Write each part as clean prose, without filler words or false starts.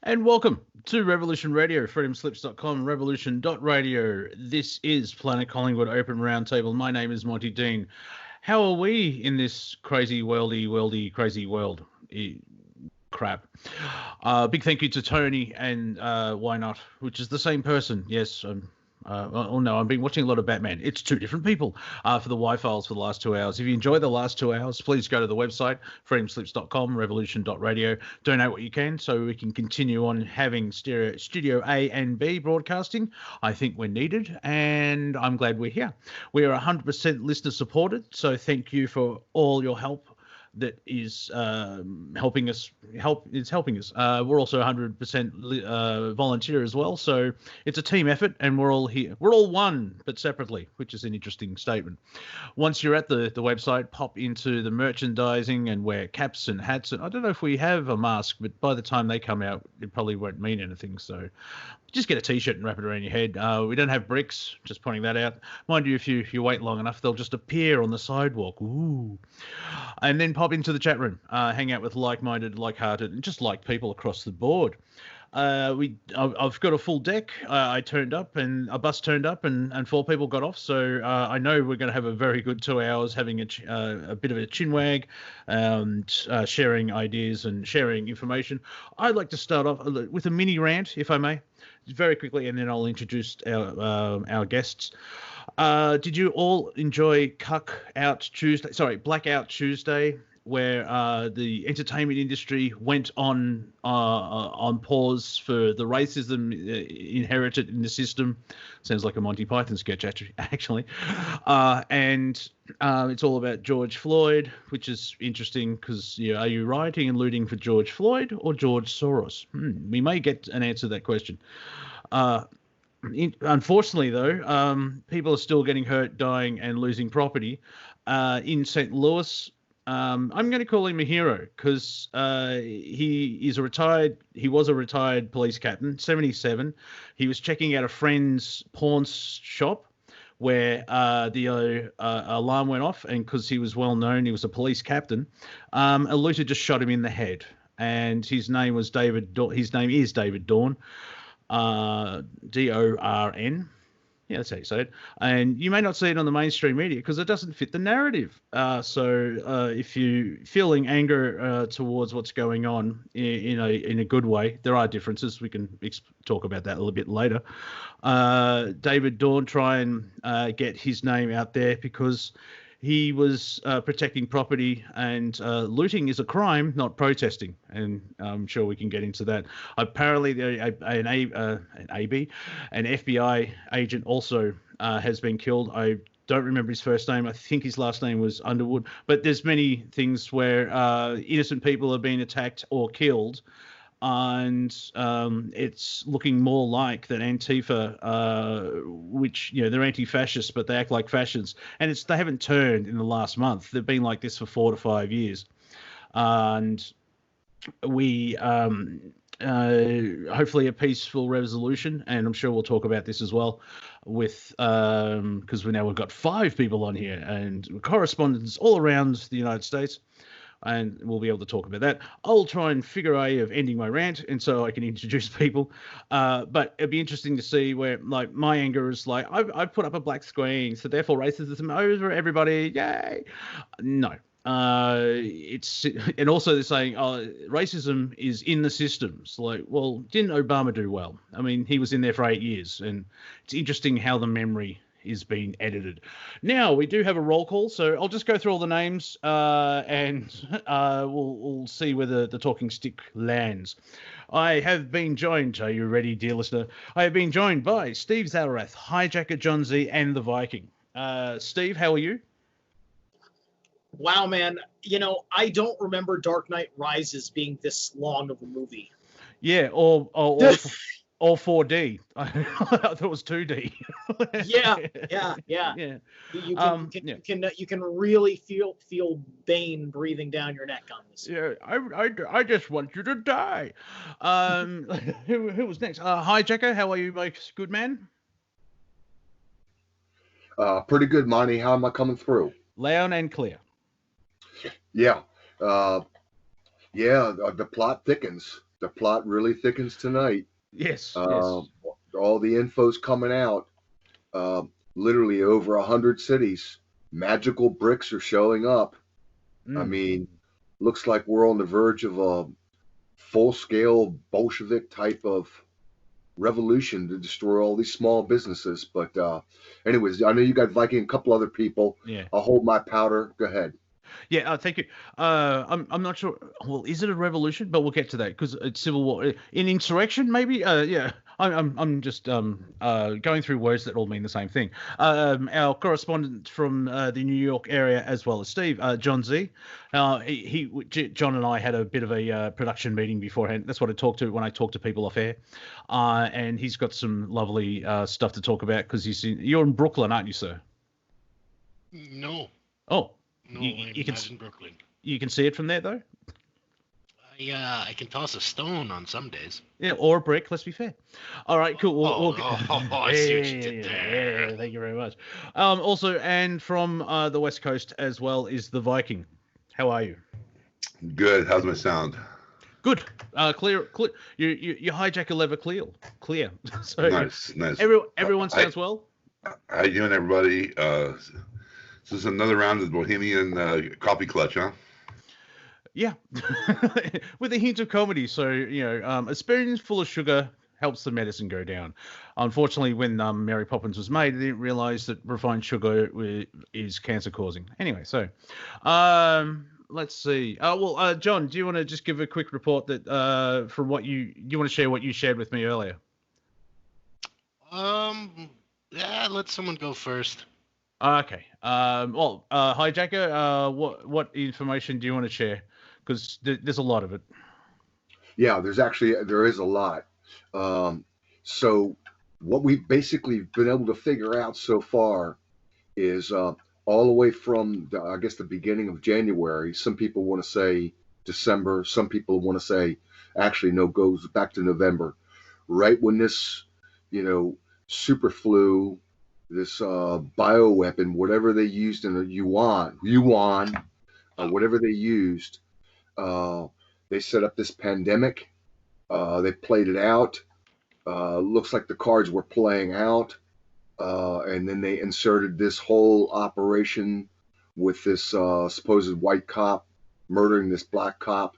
And welcome to Revolution Radio, freedomslips.com, revolution.radio. This is Planet Collingwood Open Roundtable. My name is Monty Dean. How are we in this crazy, crazy world? Crap. Big thank you to Tony and Why Not, which is the same person. Yes, no, I've been watching a lot of Batman. It's two different people for the Y-Files for the last 2 hours. If you enjoyed the last 2 hours, please go to the website, freedomslips.com, revolution.radio. Donate what you can so we can continue on having Studio A and B broadcasting. I think we're needed, and I'm glad we're here. We are 100% listener supported, so thank you for all your help. That is helping us. We're also 100% volunteer as well, so it's a team effort, and we're all here. We're all one, but separately, which is an interesting statement. Once you're at the website, pop into the merchandising and wear caps and hats. And I don't know if we have a mask, but by the time they come out, it probably won't mean anything. So just get a T-shirt and wrap it around your head. We don't have bricks, just pointing that out. Mind you, if you wait long enough, they'll just appear on the sidewalk. Ooh. And then pop into the chat room, hang out with like-minded, like-hearted, and just like people across the board. I've got a full deck. I turned up, and a bus turned up, and 4 people got off. So I know we're going to have a very good 2 hours, having a bit of a chinwag, sharing ideas and sharing information. I'd like to start off with a mini rant, if I may, very quickly, and then I'll introduce our guests. Did you all enjoy Blackout Tuesday, where the entertainment industry went on pause for the racism inherited in the system? Sounds like a Monty Python sketch, actually. And it's all about George Floyd, which is interesting because are you rioting and looting for George Floyd or George Sorros? We may get an answer to that question. Unfortunately, though, people are still getting hurt, dying, and losing property. In St. Louis, I'm going to call him a hero because he was a retired police captain, 77. He was checking out a friend's pawn shop where the alarm went off, and because he was well known, he was a police captain. A looter just shot him in the head, and his name was David. His name is David Dorn. Dorn. Yeah, that's how you say it. And you may not see it on the mainstream media because it doesn't fit the narrative. So if you're feeling anger towards what's going on in a good way, there are differences. We can talk about that a little bit later. David Dorn try and get his name out there because he was protecting property, and looting is a crime, not protesting. And I'm sure we can get into that. Apparently, an FBI agent also has been killed. I don't remember his first name. I think his last name was Underwood. But there's many things where innocent people are being attacked or killed. And it's looking more like that Antifa, which, they're anti-fascists, but they act like fascists. And they haven't turned in the last month. They've been like this for 4 to 5 years. And we hopefully a peaceful resolution, and I'm sure we'll talk about this as well with because we've got 5 people on here and correspondents all around the United States. And we'll be able to talk about that. I'll try and figure a way of ending my rant, and so I can introduce people. But it'd be interesting to see where, like, my anger is like, I've put up a black screen, so therefore racism over everybody. Yay! No. And also they're saying, racism is in the systems. Like, well, didn't Obama do well? I mean, he was in there for 8 years, and it's interesting how the memory is being edited. Now we do have a roll call, so I'll just go through all the names and we'll see whether the talking stick lands. I have been joined, are you ready, dear listener? I have been joined by Steve Zerilath, HiJacker, John Z, and the Viking. Steve, how are you? Wow, man. I don't remember Dark Knight Rises being this long of a movie. Yeah, or 4D. I thought it was 2D. Yeah. You can really feel Bane breathing down your neck on this. Yeah, I just want you to die. Who was next? HiJacker, how are you, my good man? Pretty good, Monty. How am I coming through? Loud and clear. Yeah. The plot thickens. the plot really thickens tonight. Yes. All the info's coming out. Literally over 100 cities, magical bricks are showing up. I mean, looks like we're on the verge of a full-scale Bolshevik type of revolution to destroy all these small businesses. But anyways, I know you got Viking, a couple other people. Yeah. I'll hold my powder. Go ahead. Yeah, thank you. I'm not sure. Well, is it a revolution? But we'll get to that because it's civil war, an insurrection, maybe. Yeah, I'm just going through words that all mean the same thing. Our correspondent from the New York area, as well as Steve, John Z. John and I had a bit of a production meeting beforehand. That's what I talk to when I talk to people off air, and he's got some lovely stuff to talk about because you're in Brooklyn, aren't you, sir? No. Oh. No, I'm not in Brooklyn. You can see it from there, though? Yeah, I can toss a stone on some days. Yeah, or a brick, let's be fair. All right, cool. I see what you did there. Yeah, thank you very much. Also, and from the West Coast as well is the Viking. How are you? Good. How's my sound? Good. Clear. Your HiJacker lever clear. So Nice. Everyone sounds well? How you doing, everybody? This is another round of the Bohemian coffee clutch, huh? Yeah, with a hint of comedy. So, a spoonful of sugar helps the medicine go down. Unfortunately, when Mary Poppins was made, they didn't realize that refined sugar is cancer causing. Anyway, so let's see. John, do you want to just give a quick report that from what you want to share what you shared with me earlier? Yeah, let someone go first. Okay. HiJacker, what information do you want to share? Because there's a lot of it. Yeah, there is a lot. So what we've basically been able to figure out so far is all the way from the beginning of January. Some people want to say December. Some people want to say actually no, goes back to November. Right when this, super flu, this bioweapon, whatever they used in the Yuan, whatever they used, they set up this pandemic. They played it out. Looks like the cards were playing out. And then they inserted this whole operation with this supposed white cop murdering this black cop,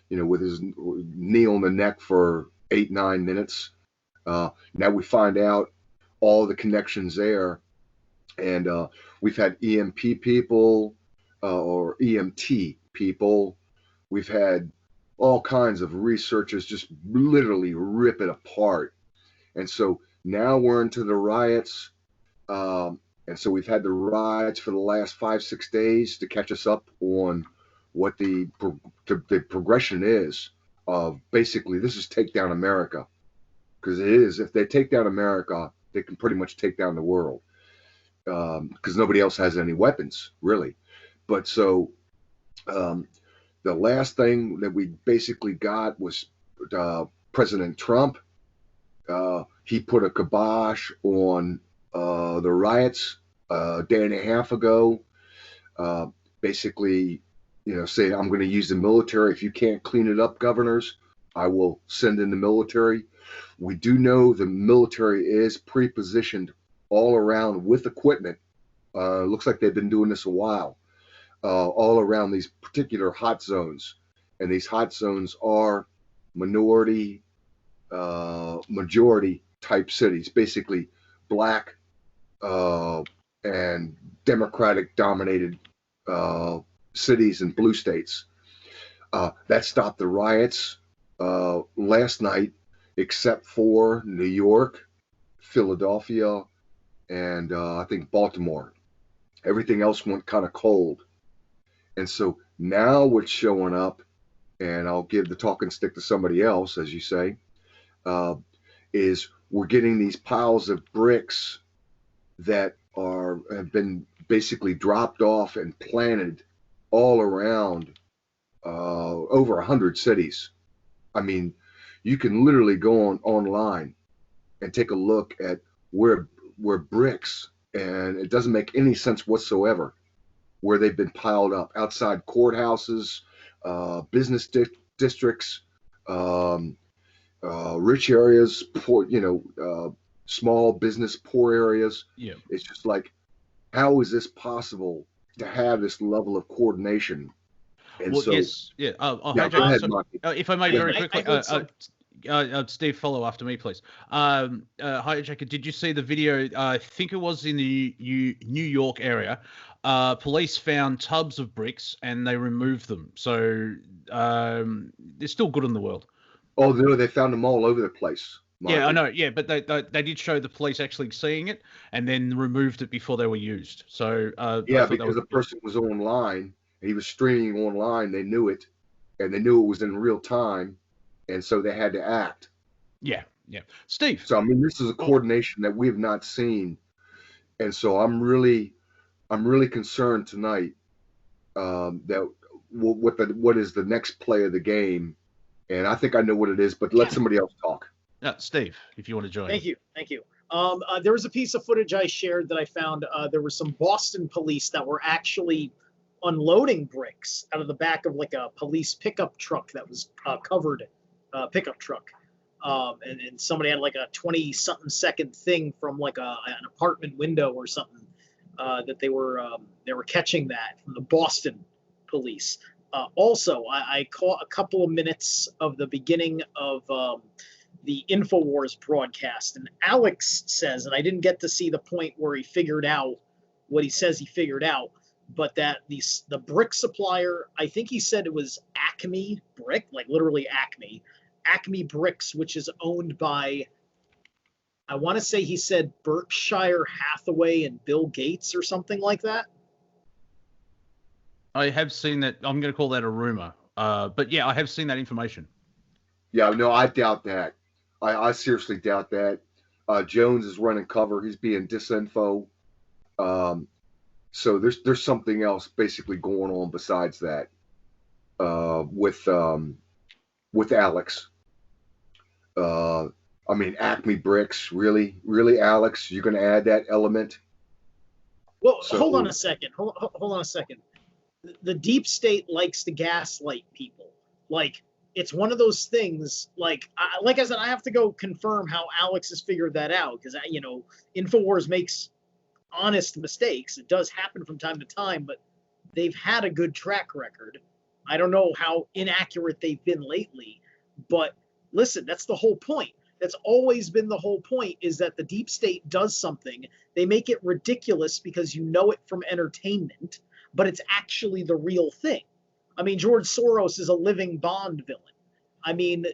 with his knee on the neck for 8-9 minutes. Now we find out all the connections there, and we've had EMP people or EMT people. We've had all kinds of researchers just literally rip it apart. And so now we're into the riots, and so we've had the riots for the last 5-6 days to catch us up on what the progression is of basically this is take down America, because it is. If they take down America, they can pretty much take down the world, because nobody else has any weapons, really. But so the last thing that we basically got was President Trump. He put a kibosh on the riots a day and a half ago, basically, saying, I'm going to use the military. If you can't clean it up, governors, I will send in the military. We do know the military is pre-positioned all around with equipment. Looks like they've been doing this a while, all around these particular hot zones. And these hot zones are majority type cities, basically black and Democratic dominated cities and blue states. That stopped the riots last night, except for New York, Philadelphia, and I think Baltimore. Everything else went kind of cold. And so now what's showing up, and I'll give the talking stick to somebody else, as you say, is we're getting these piles of bricks that have been basically dropped off and planted all around over 100 cities. I mean, you can literally go online and take a look at where bricks, and it doesn't make any sense whatsoever, where they've been piled up outside courthouses, business districts, rich areas, poor, small business, poor areas. Yeah. It's just like, how is this possible to have this level of coordination? And Well, so, yes, yeah. yeah, go ahead, Monty. If I may, Go very ahead. quickly, Steve, follow after me, please. HiJacker, did you see the video? I think it was in the New York area. Police found tubs of bricks and they removed them. So they're still good in the world. Oh, no, they found them all over the place. Monty. Yeah, I know. Yeah, but they did show the police actually seeing it and then removed it before they were used. So yeah, because the person was online. He was streaming online. They knew it, and they knew it was in real time, and so they had to act. Yeah, yeah. Steve. So I mean, this is a coordination that we have not seen, and so I'm really concerned tonight that what is the next play of the game, and I think I know what it is, but let somebody else talk. Steve, if you want to join. Thank you. There was a piece of footage I shared that I found. There were some Boston police that were actually unloading bricks out of the back of like a police pickup truck that was covered pickup truck. And somebody had like a 20-something second thing from like an apartment window or something that they were catching that from the Boston police. Also, I caught a couple of minutes of the beginning of the InfoWars broadcast, and Alex says, and I didn't get to see the point where he figured out what he says he figured out, but that the brick supplier, I think he said it was Acme Brick, like literally Acme Bricks, which is owned by, I want to say he said Berkshire Hathaway and Bill Gates or something like that. I have seen that. I'm going to call that a rumor. But yeah, I have seen that information. Yeah, no, I doubt that. I seriously doubt that. Jones is running cover. He's being disinfo. So there's something else basically going on besides that with Alex. I mean, Acme Bricks, really, Alex, you're going to add that element? Well, hold on a second. Hold on a second. The deep state likes to gaslight people. Like, it's one of those things, like I said, I have to go confirm how Alex has figured that out, because, InfoWars makes honest mistakes. It does happen from time to time, but they've had a good track record. I don't know how inaccurate they've been lately, but listen, that's the whole point. That's always been the whole point, is that the deep state does something. They make it ridiculous because you know it from entertainment, but it's actually the real thing. I mean, George Sorros is a living Bond villain. I mean,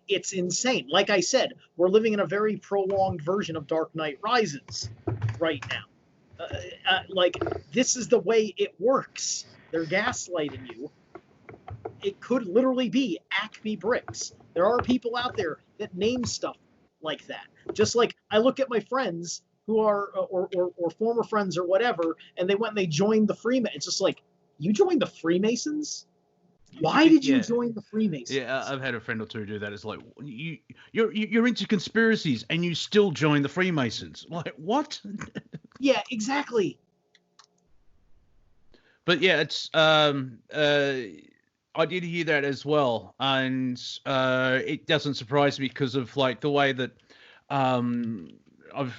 it's insane. Like I said, we're living in a very prolonged version of Dark Knight Rises right now. Like, this is the way it works. They're gaslighting you. It could literally be Acme Bricks. There are people out there that name stuff like that. Just like I look at my friends who are, or former friends or whatever, and they went and they joined the Freemasons. It's just like, you joined the Freemasons? Why did you join the Freemasons? Yeah, I've had a friend or two do that. It's like, you're into conspiracies and you still join the Freemasons. Like, what? Yeah, exactly. But yeah, it's I did hear that as well, and it doesn't surprise me because of like the way that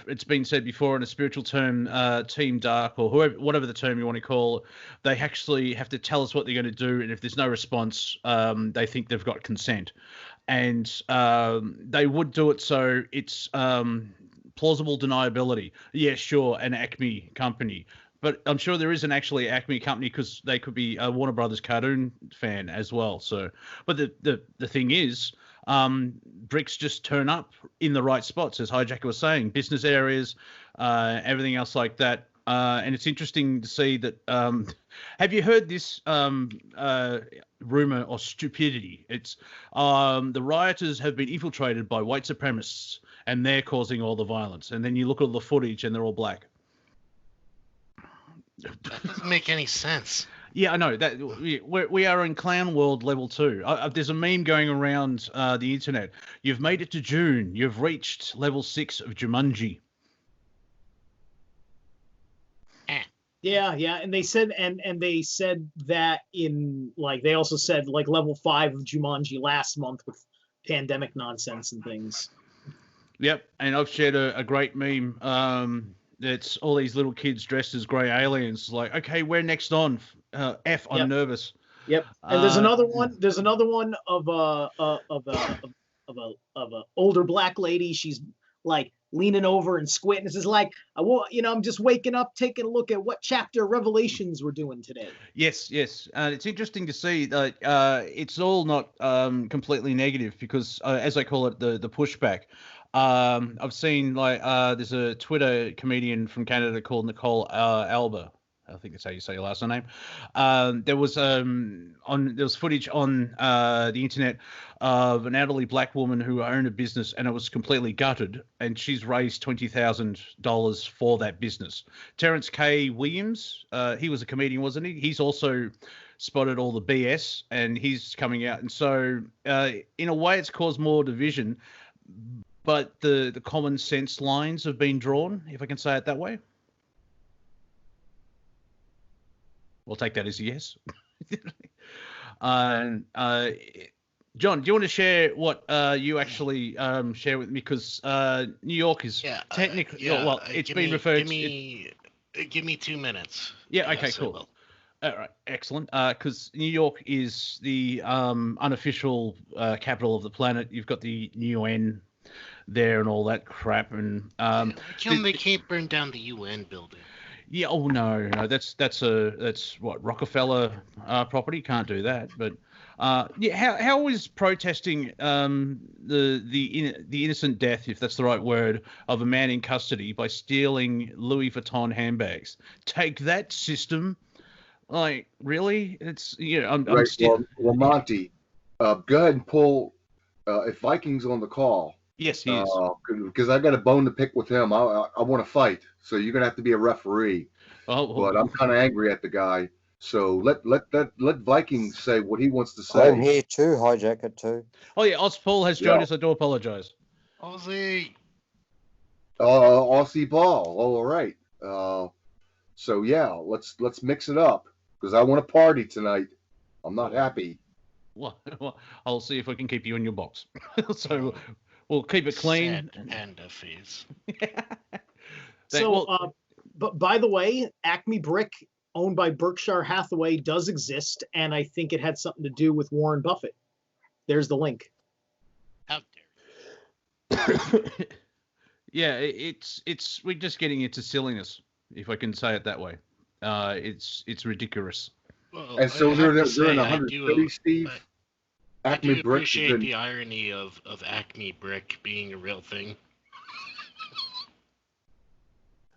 it's been said before in a spiritual term, Team Dark or whatever the term you want to call it, they actually have to tell us what they're going to do, and if there's no response, they think they've got consent, and they would do it so it's plausible deniability. Yeah, sure, an Acme company. But I'm sure there isn't actually an Acme company because they could be a Warner Brothers cartoon fan as well. So, but the thing is, bricks just turn up in the right spots, as HiJacker was saying, business areas, everything else like that. And it's interesting to see that. Have you heard this rumor or stupidity? It's the rioters have been infiltrated by white supremacists, and they're causing all the violence. And then you look at the footage, and they're all black. That doesn't make any sense. Yeah, I know that we are in clown world level 2. There's a meme going around the internet. You've made it to June. You've reached level 6 of Jumanji. Yeah, and they said and they said that in, like, they also said like level 5 of Jumanji last month pandemic nonsense and things. Yep, and I've shared a great meme. It's all these little kids dressed as grey aliens. Like, okay, we're next on. F, I'm nervous. Yep. And there's another one. There's another one of a older black lady. She's like leaning over and squinting. This is like, I'm just waking up, taking a look at what chapter Revelations we're doing today. Yes. It's interesting to see that it's all not completely negative because, as I call it, the pushback. I've seen there's a Twitter comedian from Canada called Nicole Alba. I think that's how you say your last name. There was footage on the internet of an elderly black woman who owned a business and it was completely gutted, and she's raised $20,000 for that business. Terrence K. Williams, he was a comedian, wasn't he? He's also spotted all the BS, and he's coming out, and so in a way, it's caused more division. But the common sense lines have been drawn, if I can say it that way. We'll take that as a yes. John, do you want to share what you actually share with me? Because New York is technically... it's been referred to... Give me 2 minutes. Yeah, okay, cool. All right, excellent. Because New York is the unofficial capital of the planet. You've got the UN there and all that crap. And they can't burn down the UN building. Yeah. Oh no. That's what Rockefeller property. Can't do that. But how is protesting the innocent death, if that's the right word, of a man in custody by stealing Louis Vuitton handbags? Take that, system. Like, really? It's I'm still... Well, Monty, go ahead and pull if Viking's on the call. Yes, he is. Because I got a bone to pick with him. I want to fight, so you're gonna have to be a referee. But I'm kind of angry at the guy. So let Viking say what he wants to say. I'm here too, HiJacker too. Oh yeah, AustPaul has joined us. I do apologize. Aussie. AustPaul. All right. So yeah, let's mix it up because I want to party tonight. I'm not happy. Well, I'll see if I can keep you in your box. So we'll keep it clean. Sad panda face. But by the way, Acme Brick, owned by Berkshire Hathaway, does exist, and I think it had something to do with Warren Buffett. There's the link. Out there. Yeah, it's we're just getting into silliness, if I can say it that way. It's ridiculous. Well, and so they're in 130, Steve. Acme Brick. I appreciate the irony of Acme Brick being a real thing.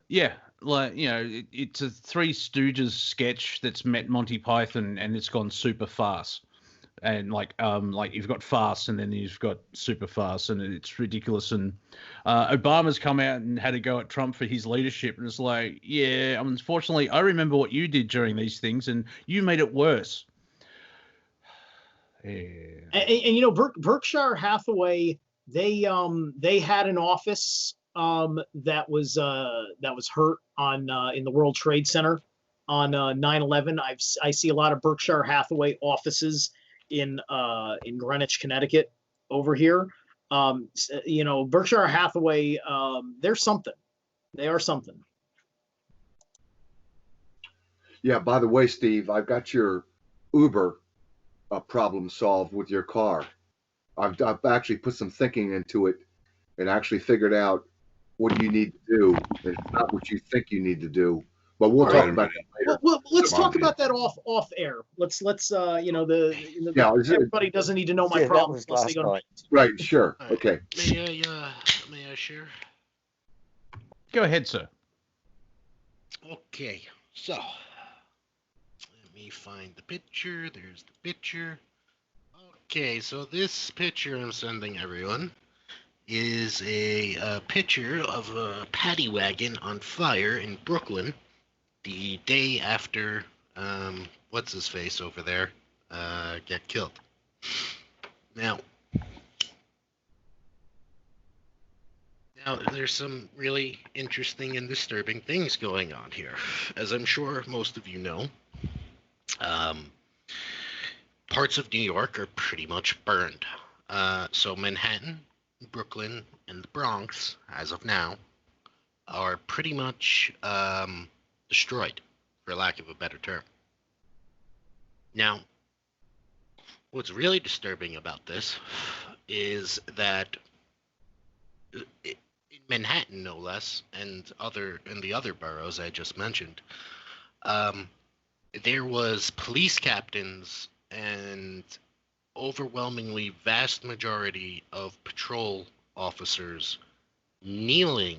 Yeah, it's a Three Stooges sketch that's met Monty Python, and it's gone super fast. And you've got fast, and then you've got super fast, and it's ridiculous. And Obama's come out and had a go at Trump for his leadership, and it's like, yeah, unfortunately, I remember what you did during these things, and you made it worse. Yeah. And Berkshire Hathaway, they had an office that was hurt on in the World Trade Center on 9/11. I see a lot of Berkshire Hathaway offices in Greenwich, Connecticut, over here. Berkshire Hathaway, they're something. They are something. Yeah. By the way, Steve, I've got your Uber problem solved with your car. I've actually put some thinking into it and actually figured out what you need to do. It's not what you think you need to do. But we'll talk about that later. Well, let's talk about that off air. Let's everybody doesn't need to know my problems unless they go to... Right, sure. Right. Okay. May I share? Go ahead, sir. Okay, so let me find the picture. There's the picture. Okay, so this picture I'm sending everyone is a picture of a paddy wagon on fire in Brooklyn the day after what's his face over there get killed. Now there's some really interesting and disturbing things going on here. As I'm sure most of you know, parts of New York are pretty much burned. So Manhattan, Brooklyn, and the Bronx, as of now, are pretty much destroyed, for lack of a better term. Now, what's really disturbing about this is that in Manhattan, no less, and the other boroughs I just mentioned, there was police captains and overwhelmingly vast majority of patrol officers kneeling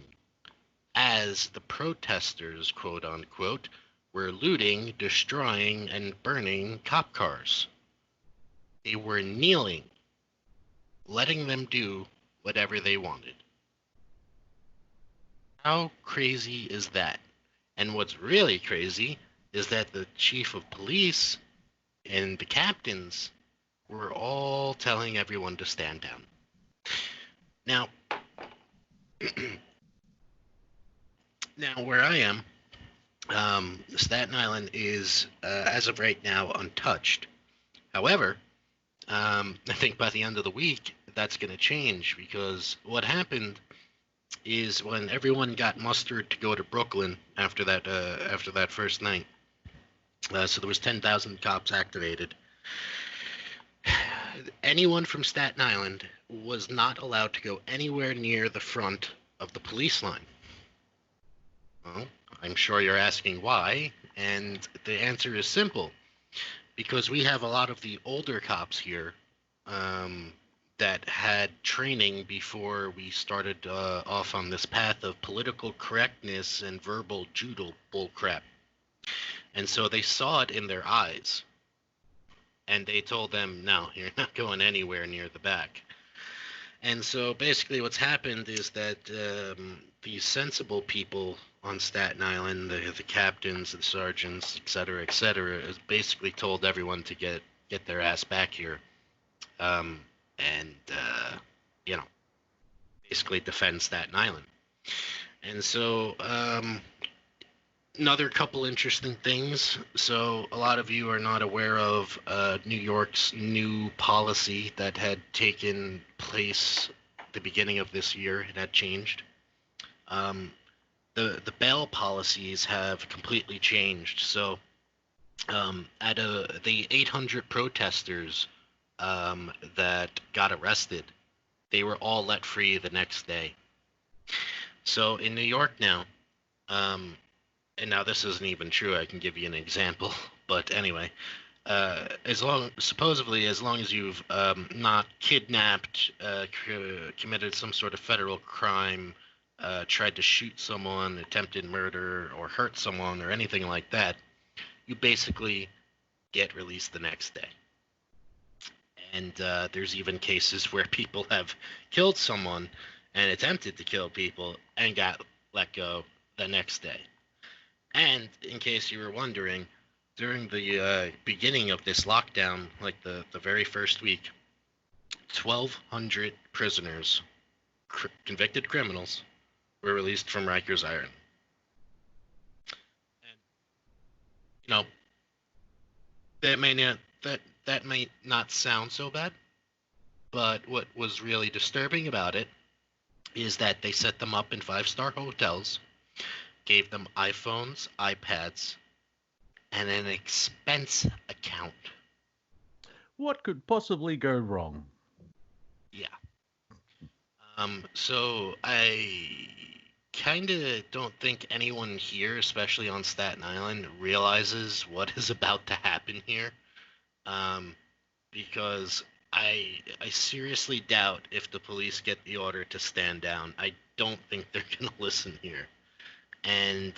as the protesters, quote unquote, were looting, destroying, and burning cop cars. They were kneeling, letting them do whatever they wanted. How crazy is that? And what's really crazy is that the chief of police and the captains were all telling everyone to stand down. Now, where I am, Staten Island is, as of right now, untouched. However, I think by the end of the week, that's going to change, because what happened is when everyone got mustered to go to Brooklyn after that first night, so there was 10,000 cops activated. Anyone from Staten Island was not allowed to go anywhere near the front of the police line. Well, I'm sure you're asking why, and the answer is simple. Because we have a lot of the older cops here that had training before we started off on this path of political correctness and verbal judo bullcrap. And so they saw it in their eyes. And they told them, no, you're not going anywhere near the back. And so basically what's happened is that these sensible people on Staten Island, the captains, the sergeants, et cetera, has basically told everyone to get their ass back here, basically defend Staten Island. And so another couple interesting things. So a lot of you are not aware of New York's new policy that had taken place at the beginning of this year. It had changed. The bail policies have completely changed. So the 800 protesters that got arrested, they were all let free the next day. So in New York now, and now this isn't even true, I can give you an example, but anyway, supposedly as long as you've not kidnapped, committed some sort of federal crime, tried to shoot someone, attempted murder, or hurt someone, or anything like that, you basically get released the next day. And there's even cases where people have killed someone and attempted to kill people and got let go the next day. And in case you were wondering, during the beginning of this lockdown, like the very first week, 1,200 prisoners, convicted criminals, were released from Rikers Island. And, that may not sound so bad, but what was really disturbing about it is that they set them up in 5-star hotels, gave them iPhones, iPads, and an expense account. What could possibly go wrong? Yeah. So I kind of don't think anyone here, especially on Staten Island, realizes what is about to happen here. Because I seriously doubt if the police get the order to stand down. I don't think they're going to listen here. And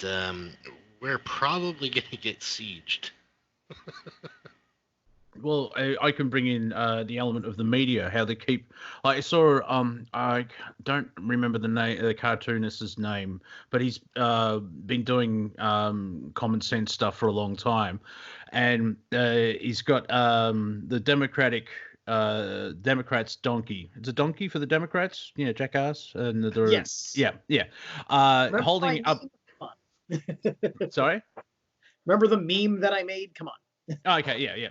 we're probably going to get sieged. Well, I can bring in the element of the media, how they keep. I saw. I don't remember the cartoonist's name, but he's been doing common sense stuff for a long time, and he's got the Democrats donkey. It's a donkey for the Democrats, jackass, and yes, yeah. Holding up. Sorry. Sorry. Remember the meme that I made? Come on. Okay, yeah.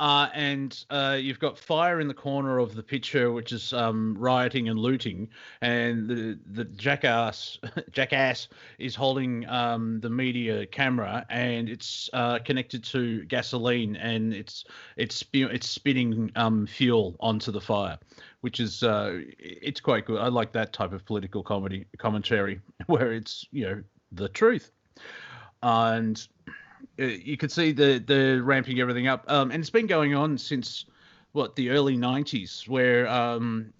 And you've got fire in the corner of the picture, which is rioting and looting, and the jackass is holding the media camera, and it's connected to gasoline, and it's spitting fuel onto the fire, which is it's quite good. I like that type of political commentary where it's the truth, and you could see the ramping everything up, and it's been going on since the early '90s, where and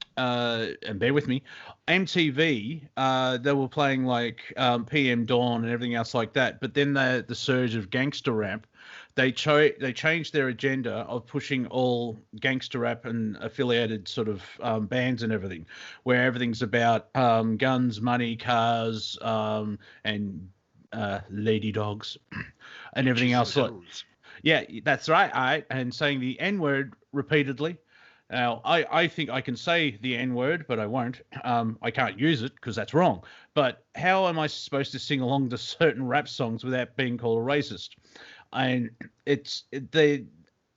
bear with me, MTV they were playing like PM Dawn and everything else like that, but then the surge of gangster rap, they changed their agenda of pushing all gangster rap and affiliated sort of bands and everything, where everything's about guns, money, cars, and lady dogs and everything else. Yeah, that's right. And saying the N-word repeatedly. Now, I think I can say the N-word, but I won't. I can't use it because that's wrong. But how am I supposed to sing along to certain rap songs without being called a racist? And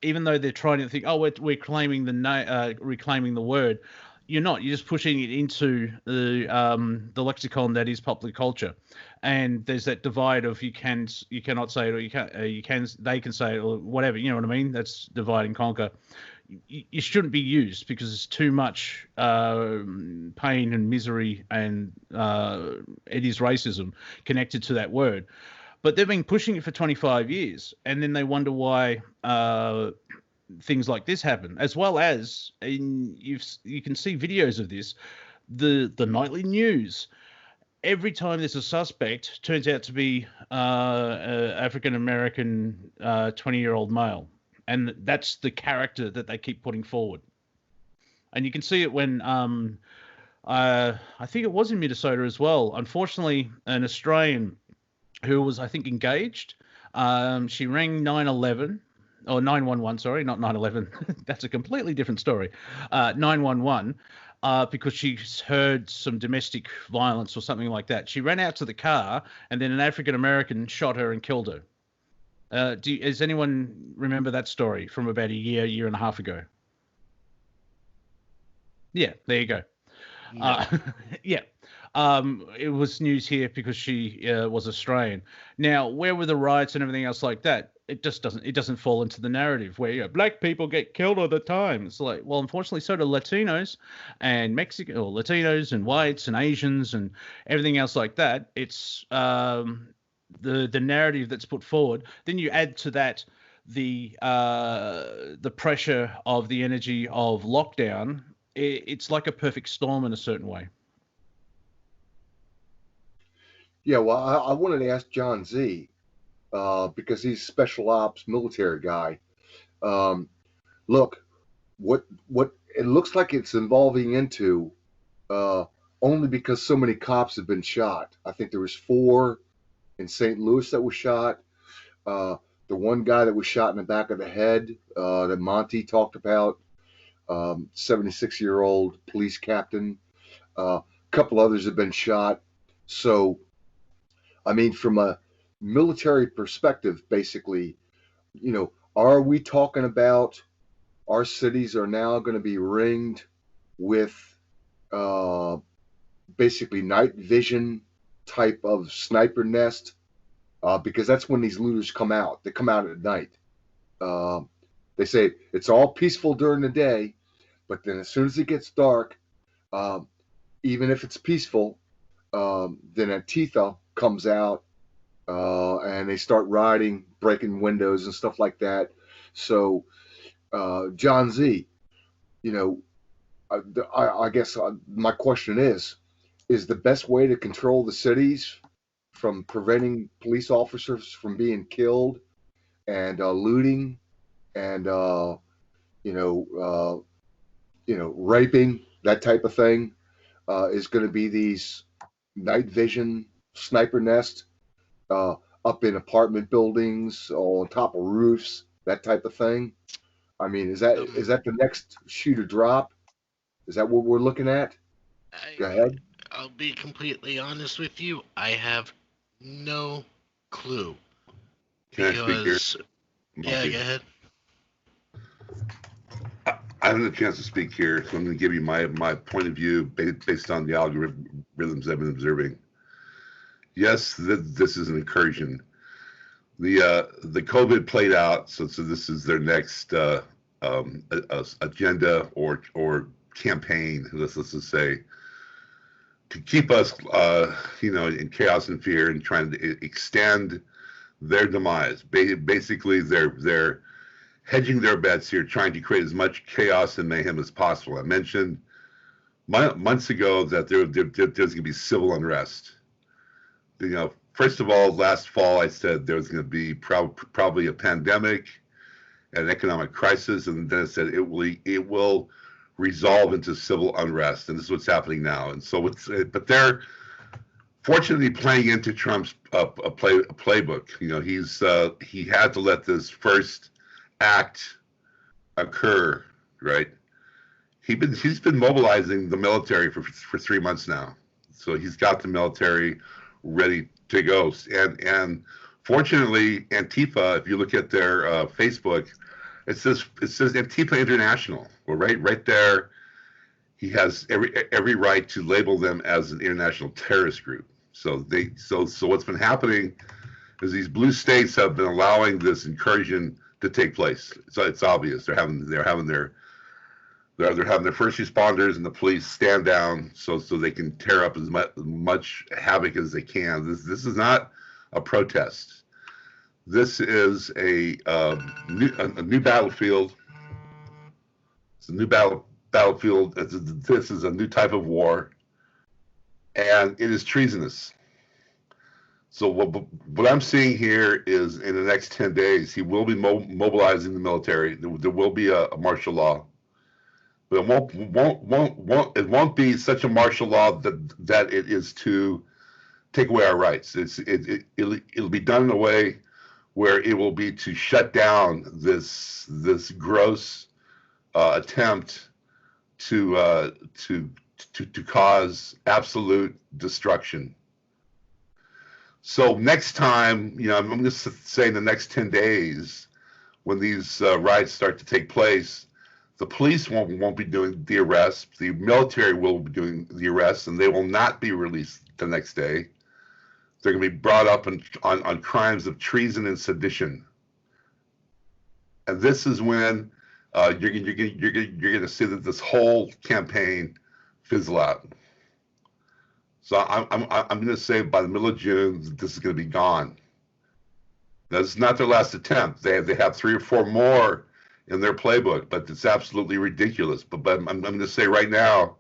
even though they're trying to think, we're reclaiming the word, you're not. You're just pushing it into the lexicon that is popular culture, and there's that divide of you cannot say it, or they can say it, or whatever. You know what I mean? That's divide and conquer. You shouldn't be used because it's too much pain and misery, and it is racism connected to that word. But they've been pushing it for 25 years, and then they wonder why things like this happen, as well as you can see videos of this, the nightly news. Every time there's a suspect, turns out to be African American 20-year-old male, and that's the character that they keep putting forward. And you can see it when I think it was in Minnesota as well. Unfortunately, an Australian who was, I think, engaged. She rang 911. Or 911, sorry, not 9/11. That's a completely different story. 911, because she heard some domestic violence or something like that. She ran out to the car, and then an African American shot her and killed her. Does anyone remember that story from about a year and a half ago? Yeah, there you go. No. Yeah. It was news here because she was Australian. Now, where were the riots and everything else like that? It doesn't fall into the narrative where black people get killed all the time. It's like, well, unfortunately, so do Latinos and Mexican, or Latinos and whites and Asians and everything else like that. It's the narrative that's put forward. Then you add to that the pressure of the energy of lockdown. It's like a perfect storm in a certain way. Yeah, well, I wanted to ask John Z, because he's special ops military guy. Look, what it looks like it's evolving into, only because so many cops have been shot. I think there was 4 in St. Louis that was shot. The one guy that was shot in the back of the head, that Monty talked about, 76-year-old police captain. A couple others have been shot. So, I mean, from a military perspective, basically, are we talking about our cities are now going to be ringed with basically night vision type of sniper nest? Because that's when these looters come out. They come out at night. They say it's all peaceful during the day, but then as soon as it gets dark, even if it's peaceful, then Antifa comes out, and they start rioting, breaking windows and stuff like that. So, John Z, I guess my question is the best way to control the cities from preventing police officers from being killed and looting and raping, that type of thing, is going to be these night vision sniper nests up in apartment buildings or on top of roofs, that type of thing? I mean, is that the next shoe to drop? Is that what we're looking at? Go ahead. I'll be completely honest with you. I have no clue. Can I speak here? Because Yeah, go ahead. I haven't had a chance to speak here, so I'm going to give you my point of view based on the algorithms I've been observing. Yes, this is an incursion. The COVID played out, so this is their next agenda or campaign. Let's just say to keep us, in chaos and fear, and trying to extend their demise. Basically, they're hedging their bets here, trying to create as much chaos and mayhem as possible. I mentioned months ago that there's going to be civil unrest. First of all, last fall I said there was going to be probably a pandemic, an economic crisis, and then I said it will resolve into civil unrest, and this is what's happening now. And so but they're fortunately playing into Trump's playbook. He had to let this first act occur, right? He's been mobilizing the military for 3 months now, so he's got the military ready to go. And fortunately, Antifa, if you look at their Facebook, it says Antifa International. Well, right there, he has every right to label them as an international terrorist group. So what's been happening is these blue states have been allowing this incursion to take place. So it's obvious they're having their first responders and the police stand down so they can tear up as much havoc as they can. This is not a protest. This is a new battlefield. It's a new battlefield. This is a new type of war, and it is treasonous. So what I'm seeing here is in the next 10 days, he will be mobilizing the military. There will be a martial law, but it won't be such a martial law that it is to take away our rights. It'll be done in a way where it will be to shut down this gross attempt to cause absolute destruction. So next time, I'm going to say in the next 10 days, when these riots start to take place, the police won't be doing the arrests. The military will be doing the arrests, and they will not be released the next day. They're going to be brought up on crimes of treason and sedition. And this is when you're going to see that this whole campaign fizzle out. So I'm going to say by the middle of June, this is going to be gone. Now, this is not their last attempt. They have 3 or 4 more in their playbook, but it's absolutely ridiculous. But I'm going to say right now,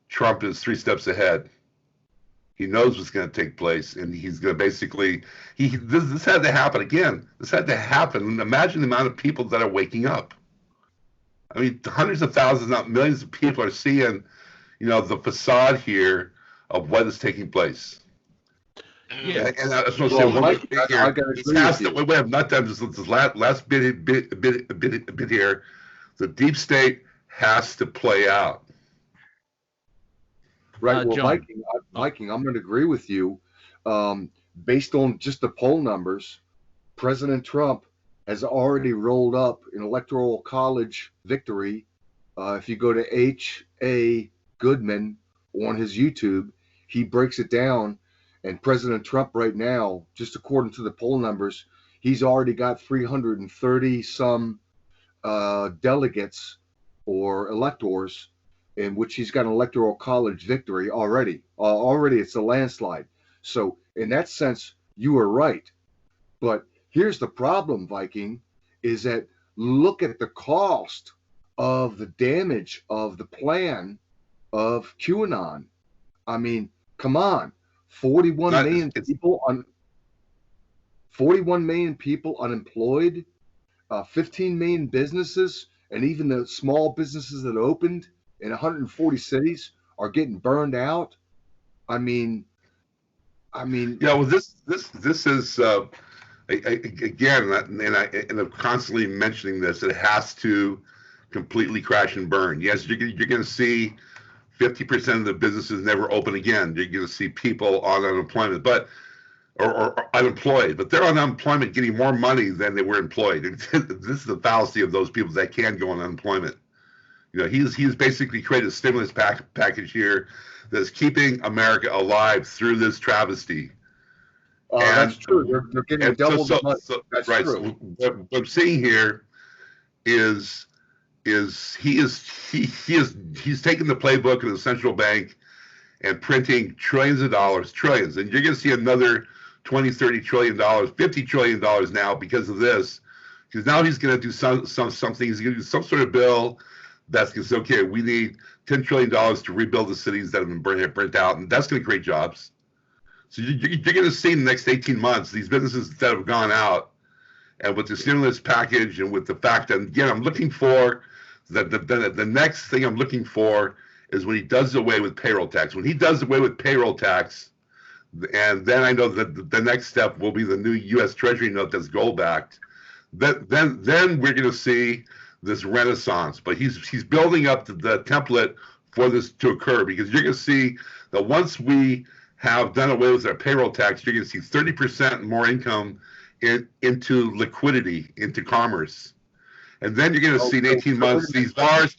Trump is 3 steps ahead. He knows what's going to take place, and he's going to basically this had to happen again. This had to happen. Imagine the amount of people that are waking up. I mean, hundreds of thousands, not millions of people are seeing, the facade here of what is taking place. Yeah, and I was going to say one more thing here. We have not done this last bit here. The deep state has to play out. Right. Well, Viking, I'm going to agree with you. Based on just the poll numbers, President Trump has already rolled up an electoral college victory. If you go to H.A. Goodman on his YouTube, he breaks it down. And President Trump right now, just according to the poll numbers, he's already got 330 some delegates or electors in which he's got an electoral college victory already. Already it's a landslide. So in that sense, you are right. But here's the problem, Viking, is that look at the cost of the damage of the plan of QAnon. I mean, come on. 41 million people unemployed, 15 million businesses, and even the small businesses that opened in 140 cities are getting burned out. I mean. Yeah. Well, this is again, and I'm constantly mentioning this. It has to completely crash and burn. Yes, you're going to see 50% of the businesses never open again. You're going to see people on unemployment. But or unemployed, but they're on unemployment getting more money than they were employed. This is the fallacy of those people that can go on unemployment. You know, he's basically created a stimulus package here that's keeping America alive through this travesty. That's true. They're getting double the money. That's right. true. So what I'm seeing here is he's taking the playbook of the central bank and printing trillions of dollars, trillions, and you're going to see another 20, 30 trillion dollars, 50 trillion dollars now because of this. Because now he's going to do something. He's going to do some sort of bill that's going to say, okay, we need $10 trillion to rebuild the cities that have been burnt out, and that's going to create jobs. So you're going to see in the next 18 months these businesses that have gone out, and with the stimulus package and with the fact that, again, I'm looking for the next thing I'm looking for is when he does away with payroll tax. When he does away with payroll tax, and then I know that the next step will be the new U.S. Treasury note that's gold-backed. Then we're going to see this renaissance. But he's building up the template for this to occur, because you're going to see that once we have done away with our payroll tax, you're going to see 30% more income into liquidity, into commerce. And then you're going to see in 18 months these bars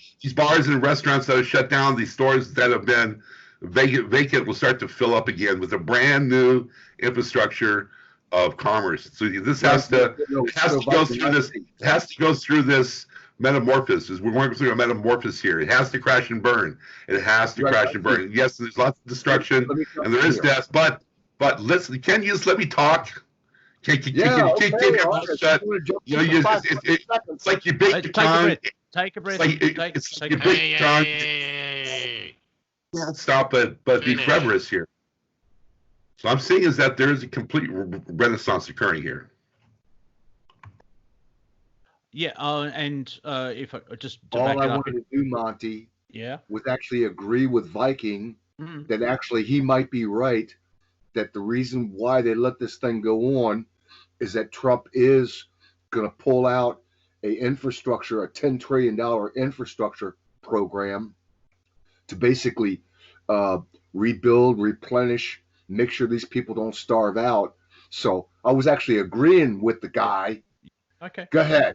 and restaurants that are shut down, these stores that have been vacant will start to fill up again with a brand new infrastructure of commerce. So this has to go through this metamorphosis. We're going through a metamorphosis here. It has to crash and burn. It has to crash and burn. Yes, there's lots of destruction and there is death, but listen, can you just let me talk? Can you keep your mouth shut? You know, it's like you bake your tongue. Take a breath. It's like you bake your tongue. Can't stop it, but be cleverest here. So I'm seeing is that there is a complete renaissance occurring here. Yeah, and if I just all I wanted to do, Monty, was actually agree with Viking that actually he might be right. That the reason why they let this thing go on is that Trump is going to pull out a $10 trillion infrastructure program to basically rebuild, replenish, make sure these people don't starve out. So I was actually agreeing with the guy. Okay. Go ahead.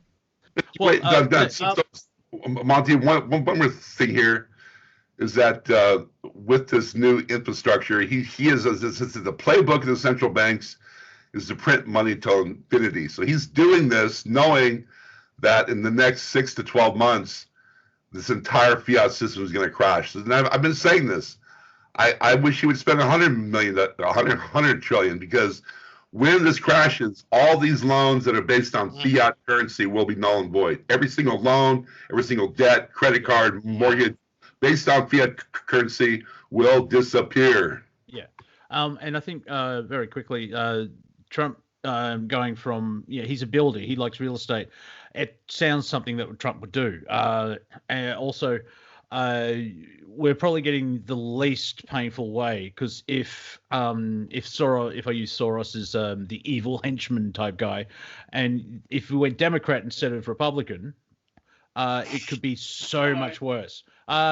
Wait, Monty, one more thing here is that with this new infrastructure, he is the playbook of the central banks is to print money till infinity. So he's doing this knowing that in the next 6 to 12 months, this entire fiat system is going to crash. And I've been saying this. I wish he would spend $100 trillion, because when this crashes, all these loans that are based on fiat currency will be null and void. Every single loan, every single debt, credit card, mortgage, based on fiat currency will disappear. Yeah. And I think very quickly, Trump going from, he's a builder. He likes real estate. It sounds something that Trump would do. And also, we're probably getting the least painful way, because if I use Sorros as the evil henchman type guy, and if we went Democrat instead of Republican, it could be so much worse.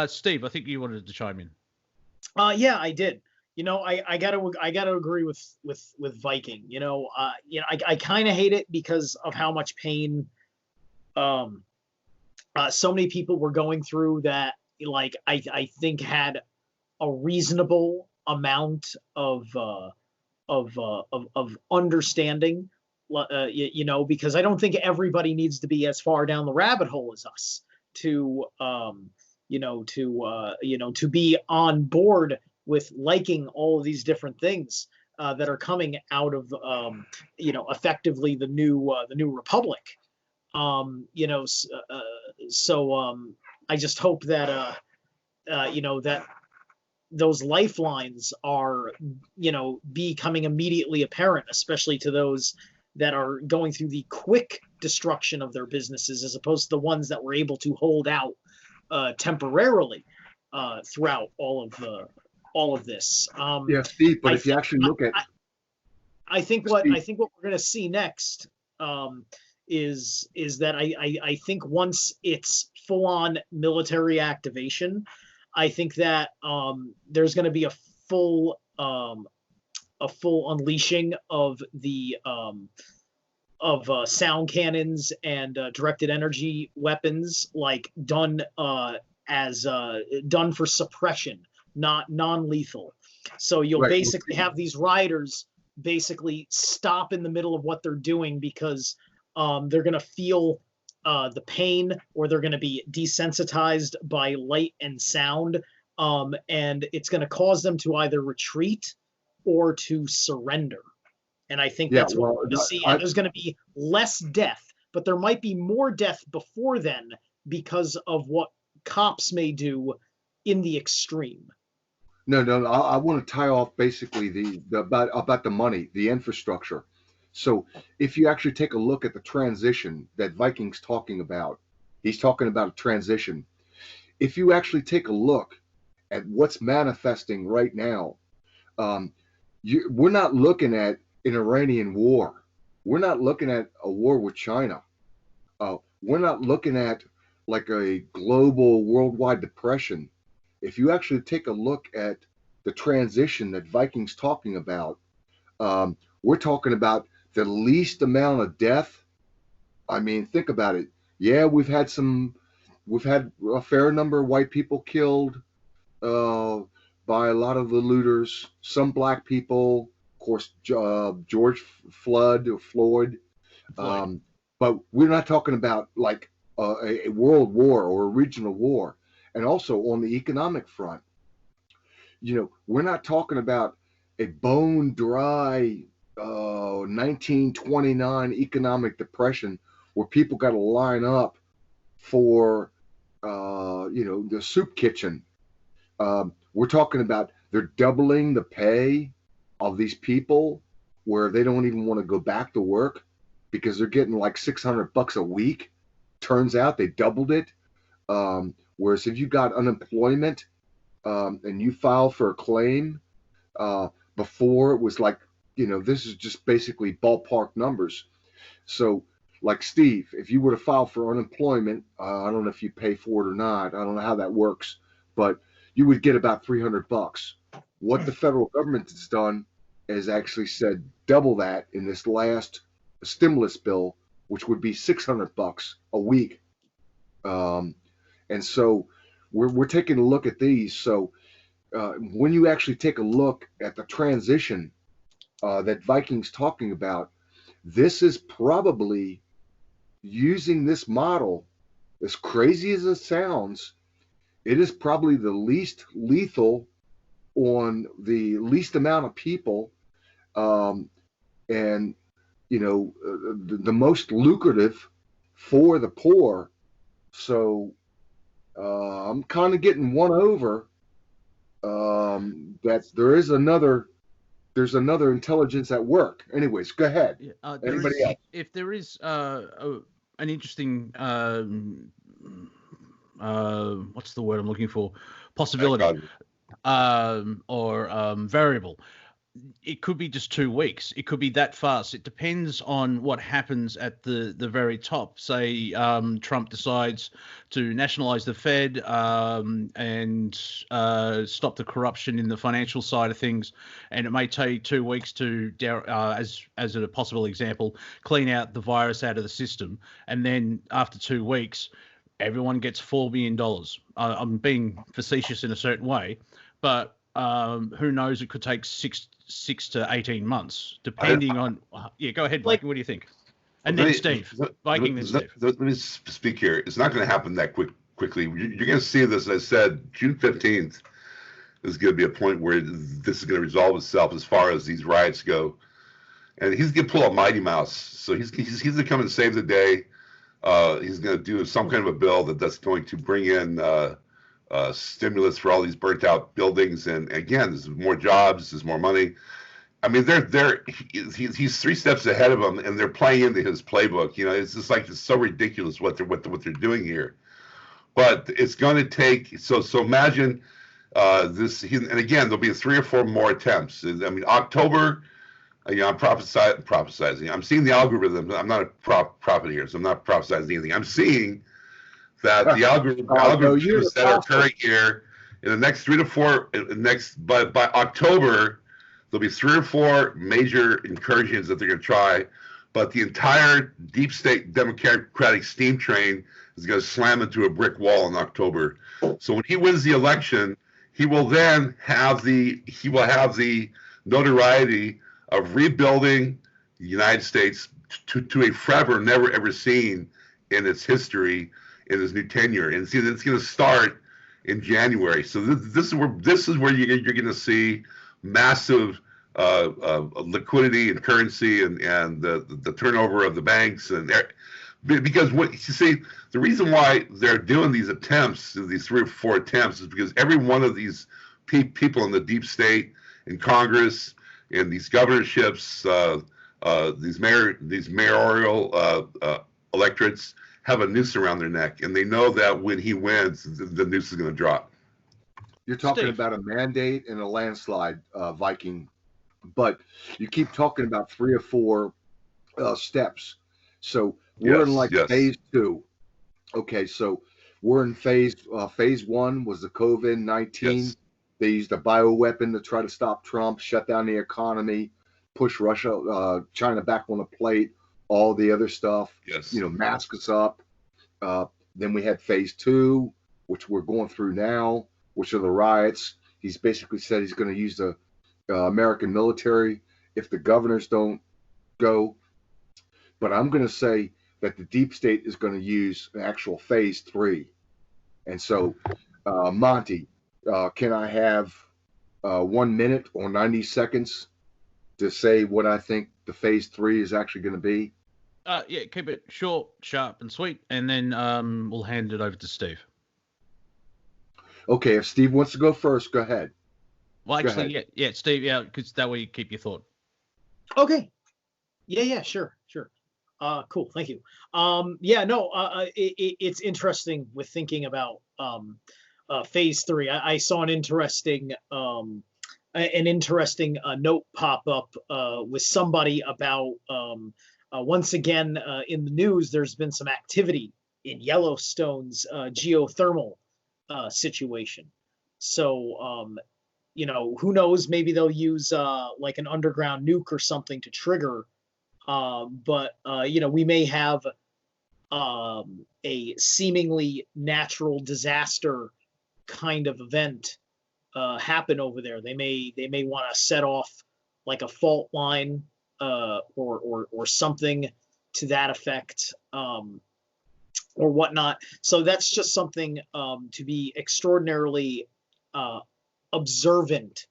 Steve, I think you wanted to chime in. Yeah, I did. I gotta agree with Viking. I kind of hate it because of how much pain so many people were going through that. Like I think had a reasonable amount of understanding, because I don't think everybody needs to be as far down the rabbit hole as us to be on board with liking all of these different things that are coming out of effectively the new republic. I just hope that that those lifelines are becoming immediately apparent, especially to those that are going through the quick destruction of their businesses, as opposed to the ones that were able to hold out temporarily throughout all of this. Steve, but if you actually look at, I think what we're going to see next is that I think once it's full on military activation, I think that there's going to be a full a full unleashing of the sound cannons and directed energy weapons, like done for suppression, not non-lethal. So you'll basically have these rioters basically stop in the middle of what they're doing because they're going to feel the pain, or they're going to be desensitized by light and sound, and it's going to cause them to either retreat or to surrender. And I think that's what we're going to see. And there's going to be less death, but there might be more death before then because of what cops may do in the extreme. No, I want to tie off basically about the money, the infrastructure. So if you actually take a look at the transition that Viking's talking about, he's talking about a transition. If you actually take a look at what's manifesting right now, we're not looking at an Iranian war. We're not looking at a war with China. We're not looking at like a global worldwide depression. If you actually take a look at the transition that Viking's talking about, we're talking about the least amount of death. I mean, think about it. Yeah, we've had a fair number of white people killed by a lot of the looters, some black people, of course, George Floyd. But we're not talking about like a world war or a regional war. And also on the economic front, we're not talking about a bone dry 1929 economic depression where people got to line up for the soup kitchen. We're talking about they're doubling the pay of these people where they don't even want to go back to work because they're getting like $600 a week. Turns out they doubled it. Whereas if you got unemployment and you file for a claim, before it was like, this is just basically ballpark numbers. So like Steve, if you were to file for unemployment, I don't know if you pay for it or not. I don't know how that works, but you would get about $300. What the federal government has done is actually said double that in this last stimulus bill, which would be $600 a week. And so we're taking a look at these. So when you actually take a look at the transition that Viking's talking about, this is probably using this model, as crazy as it sounds, it is probably the least lethal on the least amount of people, and the most lucrative for the poor. So I'm kind of getting one over that there's another intelligence at work. Anyways, go ahead. Anybody else? If there is an interesting what's the word I'm looking for? Possibility or variable. It could be just 2 weeks. It could be that fast. It depends on what happens at the very top. Say Trump decides to nationalize the Fed and stop the corruption in the financial side of things, and it may take 2 weeks to, as a possible example, clean out the virus out of the system, and then after 2 weeks, everyone gets $4 billion. I'm being facetious in a certain way, but who knows? It could take six to 18 months, depending on. Yeah, go ahead, Viking. What do you think? And then Steve, Viking, then Steve. Let me speak here. It's not going to happen that quickly. You're going to see this. As I said, June 15th is going to be a point where this is going to resolve itself as far as these riots go. And he's going to pull a Mighty Mouse. So he's going to come and save the day. He's going to do some kind of a bill that's going to bring in stimulus for all these burnt out buildings, and again, there's more jobs, there's more money. I mean, he's 3 steps ahead of them, and they're playing into his playbook. It's just like, it's so ridiculous what they're doing here. But it's going to take. So imagine this, and again, there'll be 3 or 4 more attempts. I mean, October. I'm prophesizing. I'm seeing the algorithm. I'm not a prophet here, so I'm not prophesizing anything. I'm seeing that the algorithms that are occurring here in the next 3 to 4, by October, There'll be 3 or 4 major incursions that they're going to try, but the entire deep state Democratic steam train is going to slam into a brick wall in October. So when he wins the election, he will then have the notoriety of rebuilding the United States to a forever never ever seen in its history in his new tenure. And see, it's going to start in January. So this is where you're going to see massive liquidity and currency and the turnover of the banks, and because what you see, the reason why they're doing these attempts, these 3 or 4 attempts, is because every one of these people in the deep state, in Congress, in these governorships, these mayoral electorates have a noose around their neck, and they know that when he wins, the noose is going to drop. You're talking about a mandate and a landslide, Viking, but you keep talking about 3 or 4 steps. So we're in phase 2. Okay, so we're in phase 1 was the COVID-19. Yes. They used a bioweapon to try to stop Trump, shut down the economy, push Russia, China back on the plate, all the other stuff. Yes. Mask us up. Then we had phase 2, which we're going through now, which are the riots. He's basically said he's going to use the American military if the governors don't go. But I'm going to say that the deep state is going to use an actual phase 3. And so, Monty, can I have 1 minute or 90 seconds to say what I think the phase 3 is actually going to be? Yeah, keep it short, sharp, and sweet, and then we'll hand it over to Steve. Okay, if Steve wants to go first, go ahead. Well, actually, yeah, Steve, yeah, because that way you keep your thought. Okay. Yeah, sure. Cool, thank you. It's interesting with thinking about phase 3. I saw an interesting note pop up with somebody about once again in the news. There's been some activity in Yellowstone's geothermal situation. So who knows? Maybe they'll use like an underground nuke or something to trigger. But we may have a seemingly natural disaster kind of event happen over there. They may want to set off like a fault line or something to that effect, or whatnot. So that's just something to be extraordinarily observant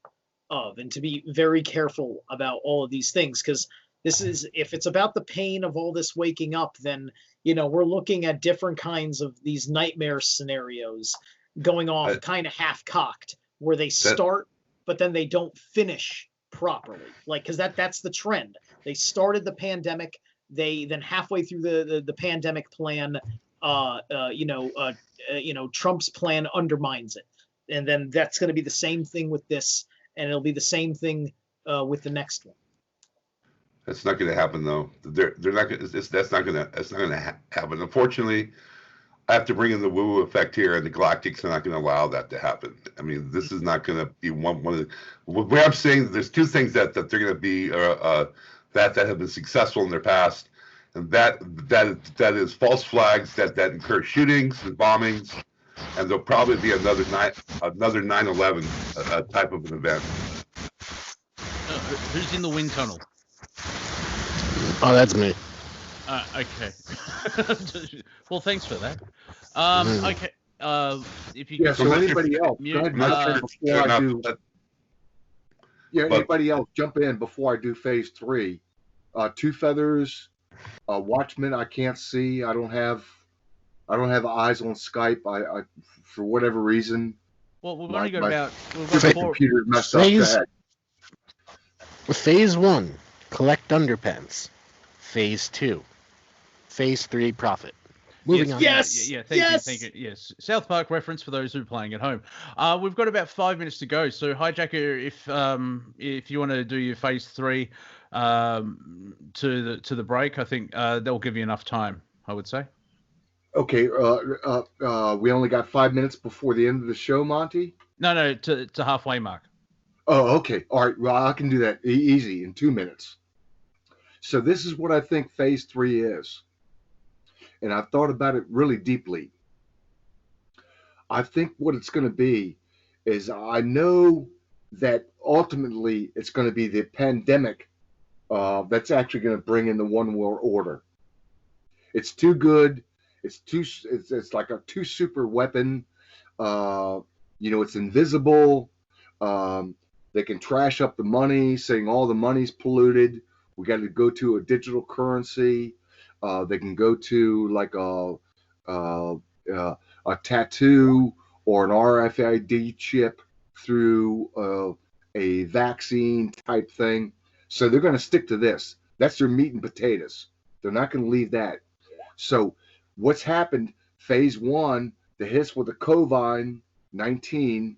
of, and to be very careful about all of these things, because this is, if it's about the pain of all this waking up, then we're looking at different kinds of these nightmare scenarios going off kind of half-cocked, where they start but then they don't finish properly, like, because that's the trend. They started the pandemic, they then halfway through the pandemic plan, Trump's plan undermines it, and then that's going to be the same thing with this, and it'll be the same thing with the next one. That's not going to happen, though. They're not going. That's not going to happen. Unfortunately, I have to bring in the woo-woo effect here, and the Galactics are not going to allow that to happen. I mean, this is not going to be one of the. Where I'm saying there's 2 things that they're going to be that have been successful in their past, and that is false flags that incur shootings and bombings, and there'll probably be another 9/11 type of an event. Who's in the wind tunnel? Oh, that's me. Okay. Well, thanks for that. Okay. If you so anybody else, go ahead. Anybody else, jump in before I do phase 3. 2 feathers, Watchmen. I can't see. I don't have eyes on Skype. I for whatever reason. Well, we've only got about. My computer's messed up. Go ahead. Phase 1, collect underpants. Phase 2, phase 3, profit. Moving on. Yes. Yeah. Thank you. Yes. South Park reference for those who are playing at home. We've got about 5 minutes to go. So HiJacker, if you want to do your phase 3 to the break, I think they'll give you enough time, I would say. Okay. We only got 5 minutes before the end of the show, Monty. No, to halfway mark. Oh, okay. All right. Well, I can do that easy in 2 minutes. So this is what I think phase 3 is. And I've thought about it really deeply. I think what it's going to be is I know that ultimately it's going to be the pandemic that's actually going to bring in the one world order. It's too good. It's like a too super weapon. It's invisible. They can trash up the money, saying all the money's polluted. We got to go to a digital currency. They can go to like a tattoo or an RFID chip through a vaccine type thing. So they're going to stick to this. That's their meat and potatoes. They're not going to leave that. So what's happened, phase 1, the hits with the COVID-19,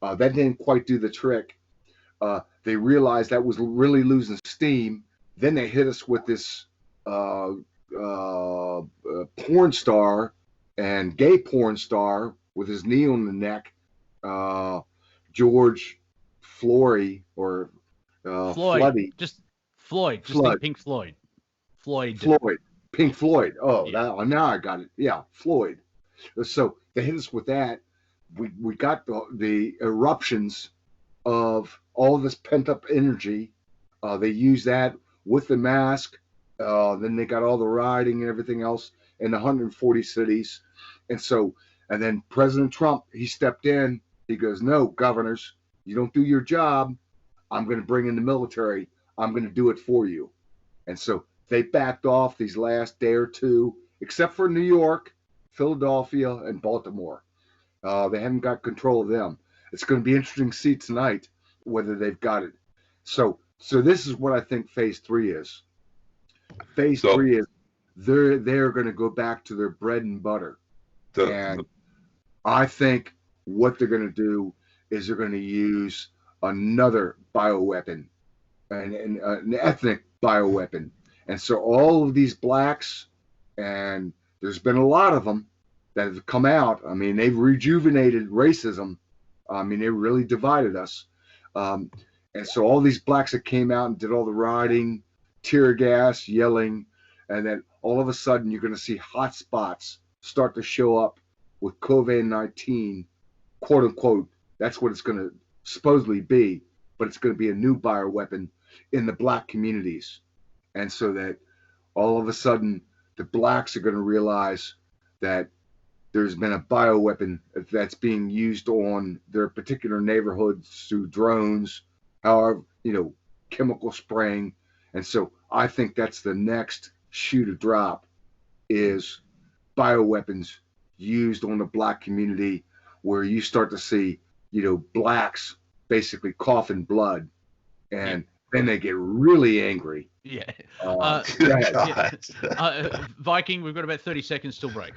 that didn't quite do the trick. They realized that was really losing steam. Then they hit us with this porn star and gay porn star with his knee on the neck, George Floyd or Floyd. Floody. Just Floyd. Just Flood. think Pink Floyd. Floyd. Pink Floyd. Oh, Yeah. now I got it. Yeah, Floyd. So they hit us with that. We got the eruptions of all this pent up energy. They used that with the mask. Then they got all the rioting and everything else in 140 cities. And then President Trump, he stepped in. He goes, no, governors, you don't do your job. I'm going to bring in the military. I'm going to do it for you. And so they backed off these last day or two, except for New York, Philadelphia, and Baltimore. They haven't got control of them. It's going to be interesting to see tonight whether they've got it. So this is what I think phase 3 is. Phase 3 is they're going to go back to their bread and butter. And I think what they're going to do is they're going to use another bioweapon, an ethnic bioweapon. And so all of these blacks, and there's been a lot of them that have come out. I mean, they've rejuvenated racism. I mean, they really divided us. And so all these blacks that came out and did all the rioting, tear gas, yelling, and then all of a sudden you're going to see hot spots start to show up with COVID-19, quote unquote. That's what it's going to supposedly be, but it's going to be a new bioweapon in the black communities. And so that all of a sudden the blacks are going to realize that there's been a bioweapon that's being used on their particular neighborhoods through drones, however, chemical spraying. And so I think that's the next shoe to drop is bioweapons used on the black community, where you start to see, blacks basically coughing blood, and then they get really angry. Yeah. Viking, we've got about 30 seconds till break.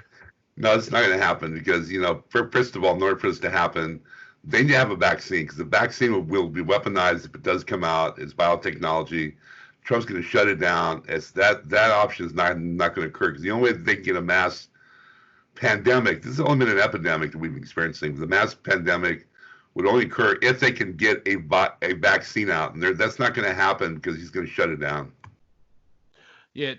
No, it's not going to happen because, first of all, in order for this to happen, they need to have a vaccine, because the vaccine will be weaponized if it does come out. It's biotechnology. Trump's going to shut it down. It's that option is not going to occur, because the only way that they can get a mass pandemic, this has only been an epidemic that we've been experiencing. The mass pandemic would only occur if they can get a vaccine out, and that's not going to happen because he's going to shut it down. Yeah,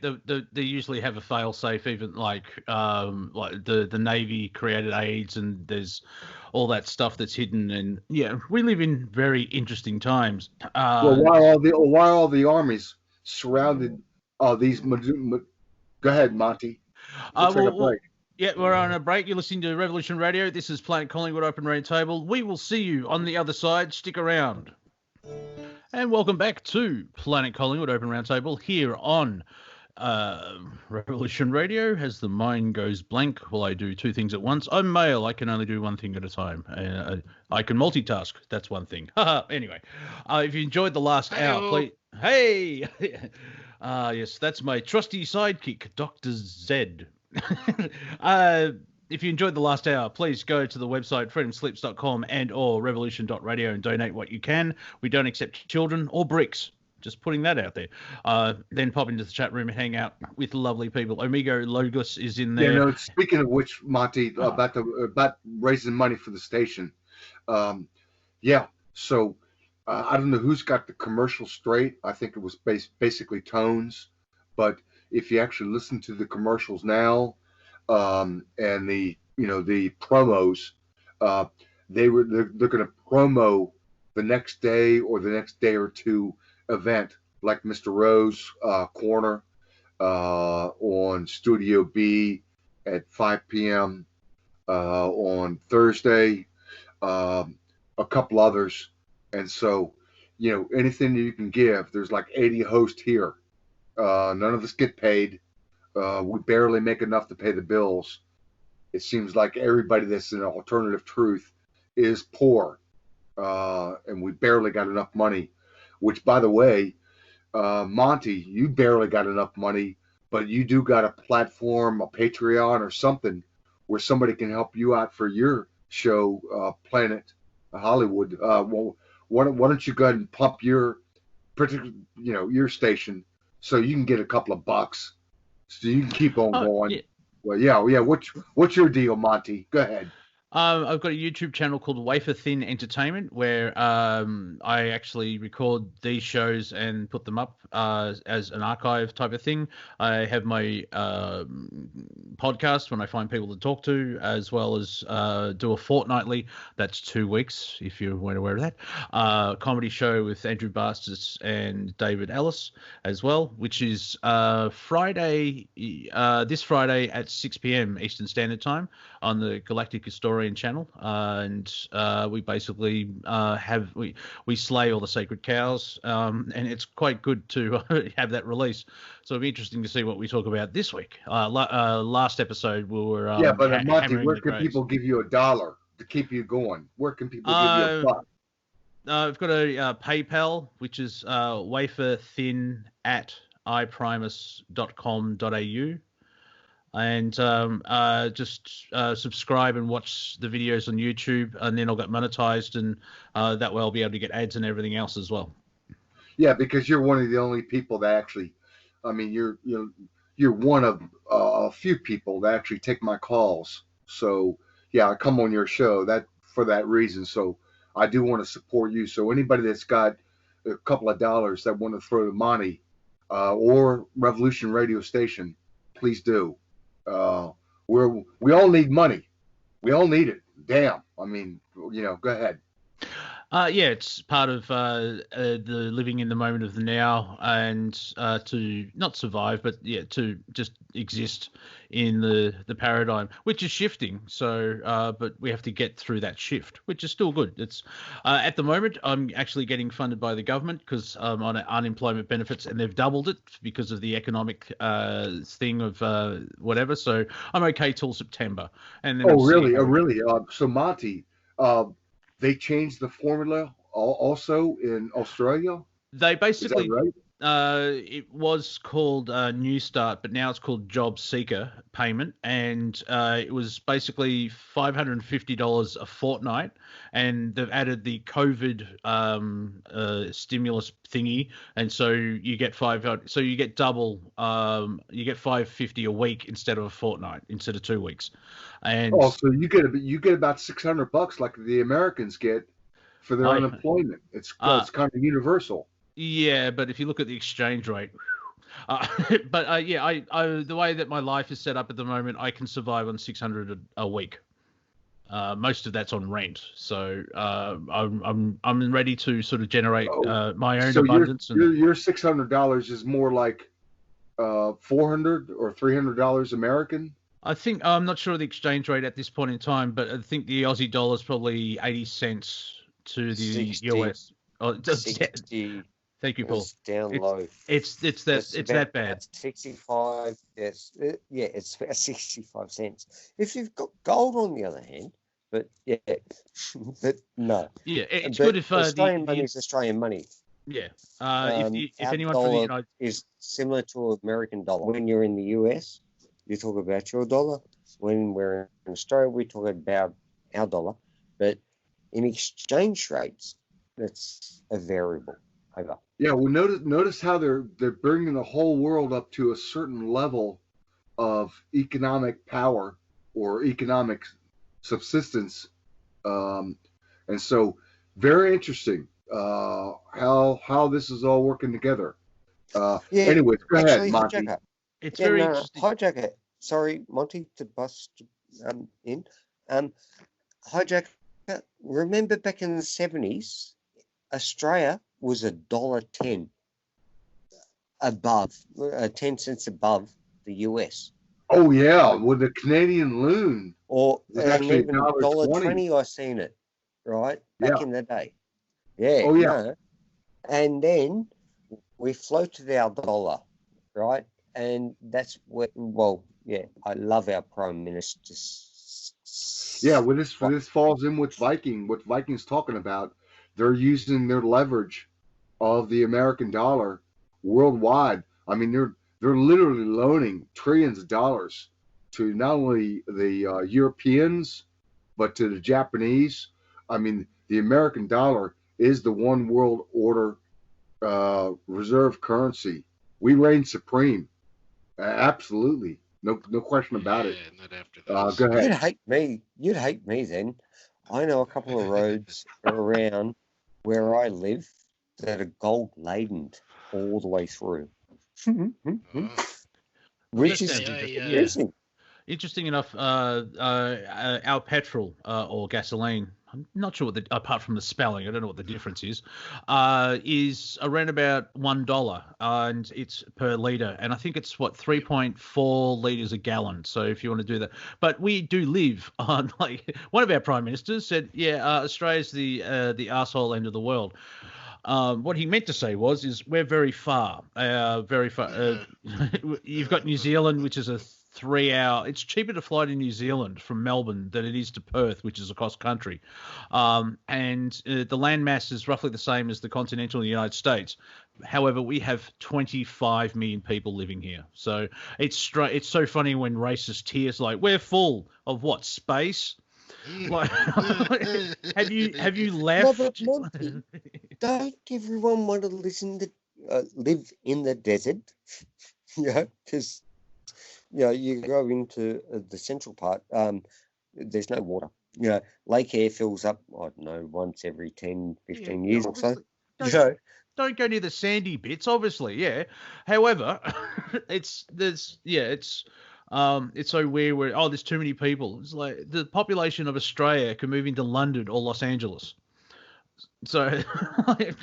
they usually have a fail-safe, even like the Navy created AIDS, and there's all that stuff that's hidden. And yeah, we live in very interesting times. Well, why all the armies surrounded these? Go ahead, Monty. Take a break. Yeah, we're on a break. You're listening to Revolution Radio. This is Planet Collingwood Open Round Table. We will see you on the other side. Stick around. And welcome back to Planet Collingwood Open Round Table here on Revolution Radio. As the mind goes blank while I do two things at once. I'm male. I can only do one thing at a time. I can multitask. That's one thing. Anyway, if you enjoyed the last hour, please. Hey! Yes, that's my trusty sidekick, Dr. Z. If you enjoyed the last hour, please go to the website freedomslips.com and or revolution.radio and donate what you can. We don't accept children or bricks. Just putting that out there. Then pop into the chat room and hang out with lovely people. Omigo Logos is in there. Yeah, speaking of which, Monty, about raising money for the station. So I don't know who's got the commercial straight. I think it was basically Tones, but if you actually listen to the commercials now, and the promos, uh, they're going to promo the next day or the next day or two event like Mr. Rose Corner on Studio B at 5 p.m. On Thursday, a couple others. And so, anything that you can give, there's like 80 hosts here. None of us get paid. We barely make enough to pay the bills. It seems like everybody that's in alternative truth is poor. And we barely got enough money, which, by the way, Monty, you barely got enough money, but you do got a platform, a Patreon or something where somebody can help you out for your show, Planet Hollywood. Well, why don't you go ahead and pump your particular, your station so you can get a couple of bucks so you can keep on going. Yeah. Well, yeah. What's your deal, Monty? Go ahead. I've got a YouTube channel called Wafer Thin Entertainment where I actually record these shows and put them up as an archive type of thing. I have my podcast when I find people to talk to, as well as do a fortnightly. That's 2 weeks, if you weren't aware of that. Comedy show with Andrew Bastos and David Ellis as well, which is Friday, this Friday at 6 p.m. Eastern Standard Time on the Galactic Historian channel, and we basically we slay all the sacred cows, and it's quite good to have that release. So it'll be interesting to see what we talk about this week. Last episode we were Monty, where can people give you $1 to keep you going? Where can people give you $1? I've got a PayPal, which is waferthin@iprimus.com.au. And just subscribe and watch the videos on YouTube, and then I'll get monetized, and that way I'll be able to get ads and everything else as well. Yeah, because you're one of the only people that actually, you're one of a few people that actually take my calls. So yeah, I come on your show for that reason. So I do want to support you. So anybody that's got a couple of dollars that want to throw to Monty or Revolution Radio Station, please do. We all need money. We all need it. Damn. Go ahead. Yeah, it's part of the living in the moment of the now, and to not survive, but to just exist in the paradigm, which is shifting. So, but we have to get through that shift, which is still good. It's at the moment I'm actually getting funded by the government because I'm on unemployment benefits, and they've doubled it because of the economic thing of whatever. So I'm okay till September, and then really? So Monty, they changed the formula also in Australia? They basically, is that right? It was called New Start, but now it's called Job Seeker payment. And it was basically $550 a fortnight. And they've added the COVID stimulus thingy. And so you get double, you get $550 a week instead of a fortnight, instead of 2 weeks. And so you get about $600 like the Americans get for their unemployment. It's kind of universal. Yeah, but if you look at the exchange rate, the way that my life is set up at the moment, I can survive on $600 a week. Most of that's on rent, so I'm ready to sort of generate my own abundance. Your $600 is more like $400 or $300 American. I think I'm not sure of the exchange rate at this point in time, but I think the Aussie dollar is probably 80 cents to the 60, US. 60. Thank you, Paul. It's down low. It's that bad. 65. Yes, it's about 65 cents. If you've got gold, on the other hand, but no. Yeah, it's good if Australian money is Australian money. Yeah. If anyone dollar from the United is similar to American dollar. When you're in the US, you talk about your dollar. When we're in Australia, we talk about our dollar. But in exchange rates, that's a variable. Over. Yeah, well, notice how they're bringing the whole world up to a certain level of economic power or economic subsistence, and so very interesting. how this is all working together. Yeah, Anyways, go ahead, actually, Monty. HiJacker. It's Yeah, very no, interesting. HiJacker. Sorry, Monty, to bust in. HiJacker. Remember back in the 70s, Australia was $1.10 above, 10 cents above the US. Oh yeah, with the Canadian loon, Or it was and actually even $1.20. $1.20 I seen it, right? Back Yeah. in the day. Yeah, Oh yeah. no. And then we floated our dollar, right? And that's what, well, yeah, I love our Prime Minister. Yeah, with this falls in with Viking. What Viking's talking about, they're using their leverage of the American dollar worldwide. I mean, they're literally loaning trillions of dollars to not only the Europeans but to the Japanese. I mean, the American dollar is the one world order reserve currency. We reign supreme. Absolutely, no question about it. Not after this. Go ahead. You'd hate me. You'd hate me then. I know a couple of roads around where I live that are gold laden all the way through. Which is interesting. Interesting enough, our petrol or gasoline, I'm not sure apart from the spelling, I don't know what the difference is around about $1, and it's per litre, and I think it's 3.4 litres a gallon. So if you want to do that, but we do live on, like one of our prime ministers said, Australia's the arsehole end of the world. What he meant to say is we're very far, very far. You've got New Zealand, which is a 3-hour. It's cheaper to fly to New Zealand from Melbourne than it is to Perth, which is across country. And the landmass is roughly the same as the continental United States. However, we have 25 million people living here. So it's so funny when racists tears like, we're full of what, space? Like, have you left? No, but Monty, don't everyone want to live in the desert? Because you go into the central part. There's no water. Lake Air fills up, I don't know, once every 10, 15 years or so. Don't go near the sandy bits, obviously. Yeah. However, it's so weird where there's too many people. It's like the population of Australia can move into London or Los Angeles. So, like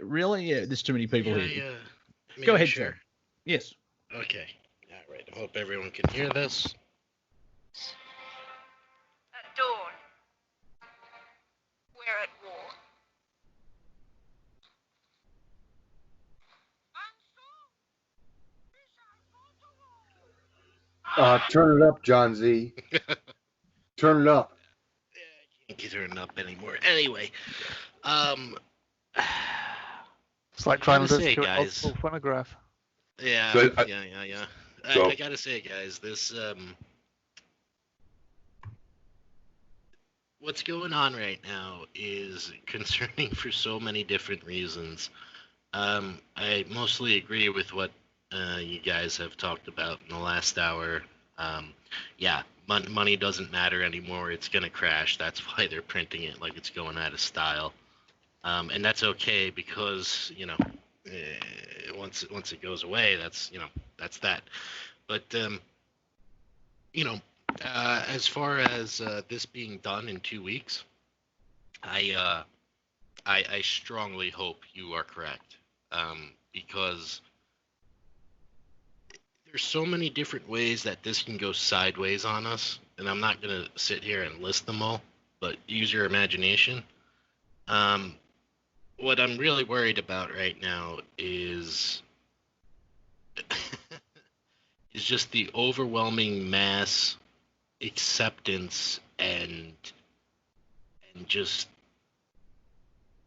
really, there's too many people here. Go ahead, sir. Yes. Okay. All right. I hope everyone can hear this. At dawn, we're at war. Turn it up, John Z. Turn it up. I can't turn it up anymore. Anyway, it's like trying to listen to an old school phonograph. Yeah, So, yeah. So- I gotta say, guys, this what's going on right now is concerning for so many different reasons. I mostly agree with what you guys have talked about in the last hour. Money doesn't matter anymore. It's going to crash. That's why they're printing it like it's going out of style. And that's okay because, once it goes away, that's that. But, as far as this being done in 2 weeks, I strongly hope you are correct, because there's so many different ways that this can go sideways on us, and I'm not going to sit here and list them all, but use your imagination. What I'm really worried about right now is is just the overwhelming mass acceptance and just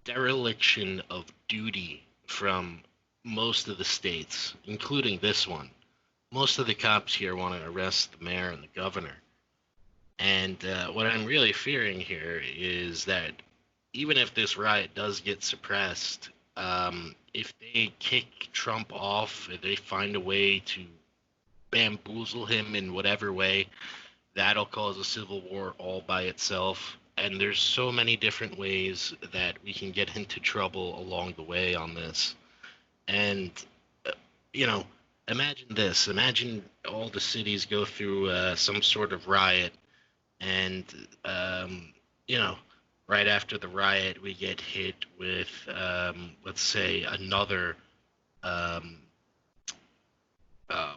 dereliction of duty from most of the states, including this one. Most of the cops here want to arrest the mayor and the governor. And what I'm really fearing here is that even if this riot does get suppressed, if they kick Trump off, if they find a way to bamboozle him in whatever way, that'll cause a civil war all by itself. and there's so many different ways that we can get into trouble along the way on this. And, you know, imagine this. Imagine all the cities go through some sort of riot, and, you know, right after the riot, we get hit with, let's say, another, what would I say? I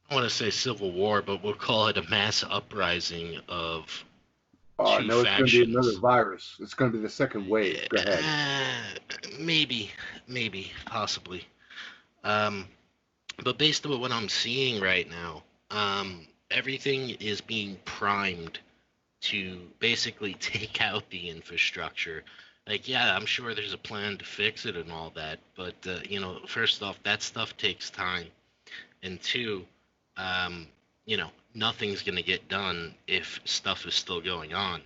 don't want to say civil war, but we'll call it a mass uprising of two No, it's going to be another factions. virus. It's going to be the second wave. Go ahead. Maybe, possibly. But based on what I'm seeing right now, everything is being primed to basically take out the infrastructure. Like, yeah, I'm sure there's a plan to fix it and all that, but you know, first off, that stuff takes time, and two, you know, nothing's gonna get done if stuff is still going on.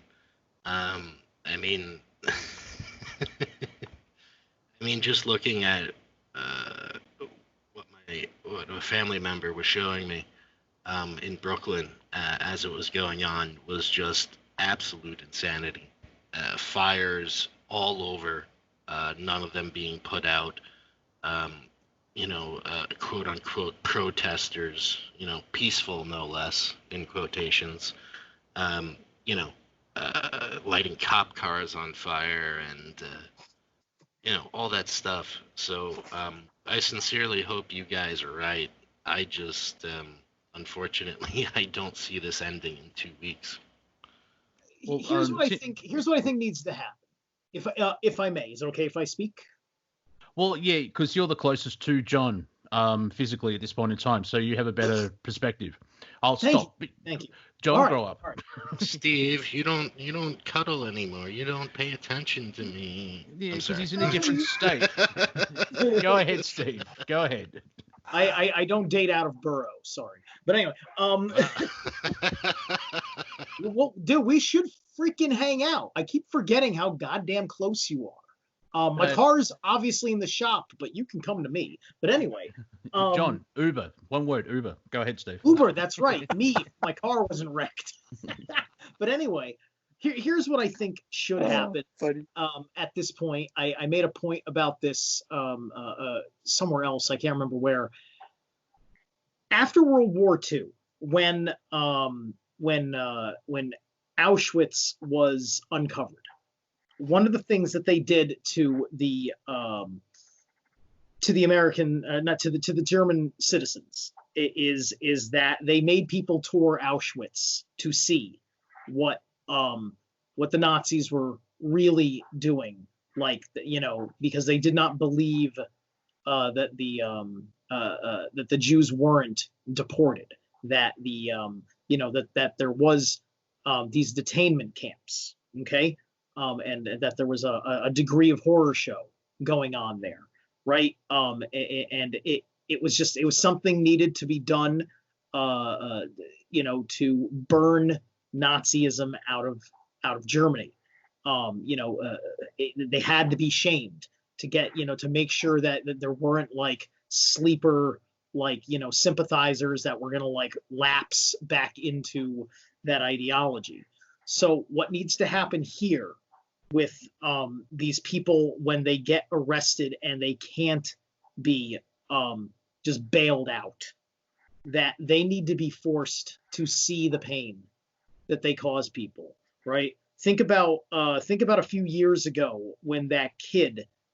I mean, just looking at what a family member was showing me in Brooklyn as it was going on was just absolute insanity. Fires all over, none of them being put out. You know, quote unquote protesters, you know, peaceful no less, in quotations, you know, lighting cop cars on fire and, you know, all that stuff. So I sincerely hope you guys are right. I just, unfortunately, I don't see this ending in 2 weeks. Well, here's what I think needs to happen. If I may, is it okay if I speak? Well, yeah, because you're the closest to John physically at this point in time, so you have a better perspective. Thank you. John, right, grow up. Right. Steve, you don't cuddle anymore. You don't pay attention to me. Yeah, because he's in a different state. Go ahead, Steve. Go ahead. I don't date out of Burrow. Sorry, but anyway, well, dude, we should freaking hang out. I keep forgetting how goddamn close you are. My car's obviously in the shop, but you can come to me. But anyway, John, Uber. One word, Uber. Go ahead, Steve. Uber. That's right. Me. My car wasn't wrecked. But anyway, here's what I think should happen. At this point, I made a point about this somewhere else. I can't remember where. After World War II, when Auschwitz was uncovered, one of the things that they did to the American, not to the German citizens, is that they made people tour Auschwitz to see what the Nazis were really doing, like, you know, because they did not believe that the Jews weren't deported, that the you know, that there was these detainment camps, okay. And that there was a degree of horror show going on there, right? And it was something needed to be done, you know, to burn Nazism out of Germany. You know, they had to be shamed to get, you know, to make sure that there weren't like sleeper, like, you know, sympathizers that were gonna like lapse back into that ideology. So what needs to happen here with these people when they get arrested and they can't be just bailed out, that they need to be forced to see the pain that they cause people, right? Think about a few years ago when that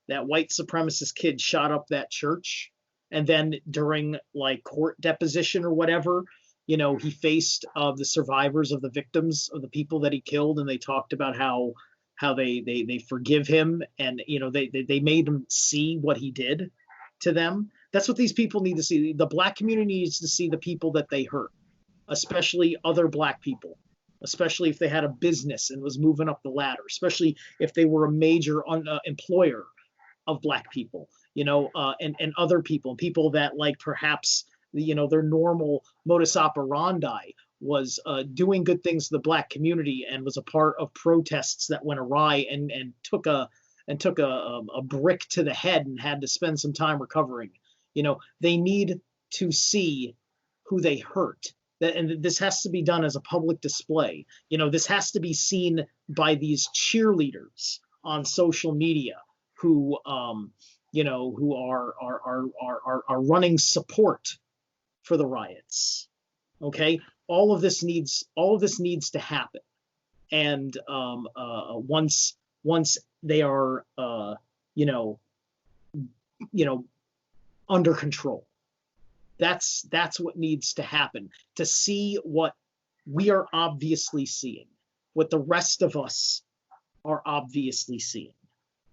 white supremacist kid shot up that church, and then during like court deposition or whatever, you know, he faced the survivors of the victims of the people that he killed, and they talked about how they forgive him, and, you know, they made him see what he did to them. That's what these people need to see. The Black community needs to see the people that they hurt, especially other Black people, especially if they had a business and was moving up the ladder, especially if they were a major employer of Black people, you know, and other people that, like, perhaps, you know, their normal modus operandi was doing good things to the Black community and was a part of protests that went awry and took a brick to the head and had to spend some time recovering. You know, they need to see who they hurt and this has to be done as a public display. This has to be seen by these cheerleaders on social media who who are running support for the riots. Okay, all of this needs to happen, and once they are under control, that's what needs to happen, to see what we are obviously seeing, what the rest of us are obviously seeing,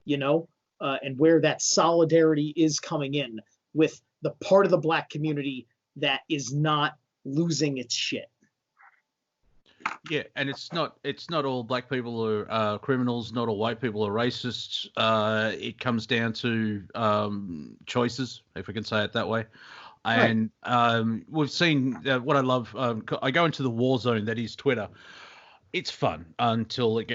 and where that solidarity is coming in with the part of the Black community that is not losing its shit. Yeah, and it's not all Black people are criminals, not all white people are racists. It comes down to choices, if we can say it that way. And we've seen what I love. I go into the war zone that is Twitter. It's fun until it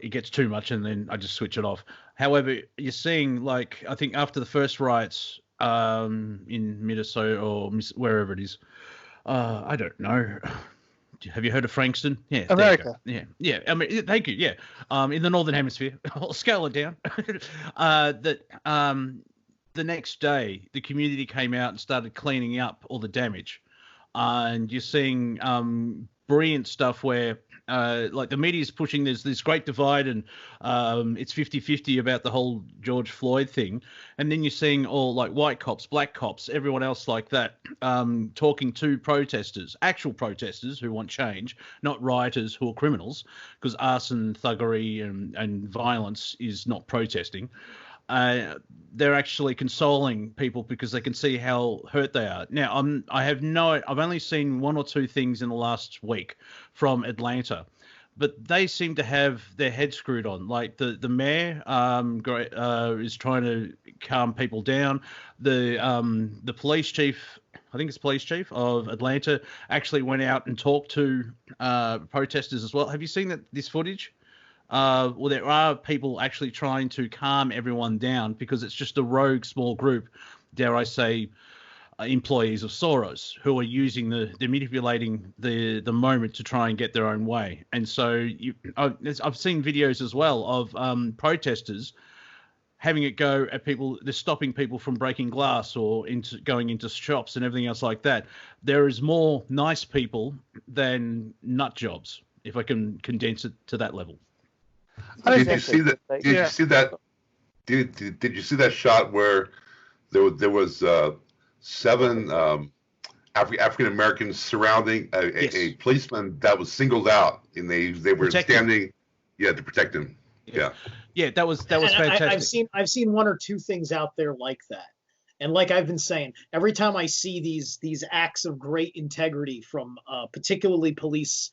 gets too much, and then I just switch it off. However, you're seeing, like, I think after the first riots in Minnesota or wherever it is, I don't know. Have you heard of Frankston? Yeah, America. Yeah. I mean, thank you. Yeah, in the Northern Hemisphere. I'll scale it down. The next day, the community came out and started cleaning up all the damage, and you're seeing brilliant stuff where, like, the media is pushing there's this great divide, and it's 50-50 about the whole George Floyd thing, and then you're seeing all, like, white cops, black cops, everyone else like that, talking to protesters, actual protesters who want change, not rioters who are criminals, because arson, thuggery, and violence is not protesting. They're actually consoling people because they can see how hurt they are. Now, I've only seen one or two things in the last week from Atlanta, but they seem to have their head screwed on. Like the mayor is trying to calm people down. The police chief, I think it's police chief of Atlanta, actually went out and talked to protesters as well. Have you seen this footage? Well, there are people actually trying to calm everyone down because it's just a rogue small group, dare I say, employees of Sorros who are using they're manipulating the moment to try and get their own way. And so I've seen videos as well of protesters having it go at people. They're stopping people from breaking glass or going into shops and everything else like that. There is more nice people than nut jobs, if I can condense it to that level. Did you see that? Did you see that? Did you see that shot where there was 7 African Americans surrounding a policeman that was singled out, and they were standing, to protect him. Yeah, that was fantastic. I've seen one or two things out there like that, and like I've been saying, every time I see these acts of great integrity from particularly police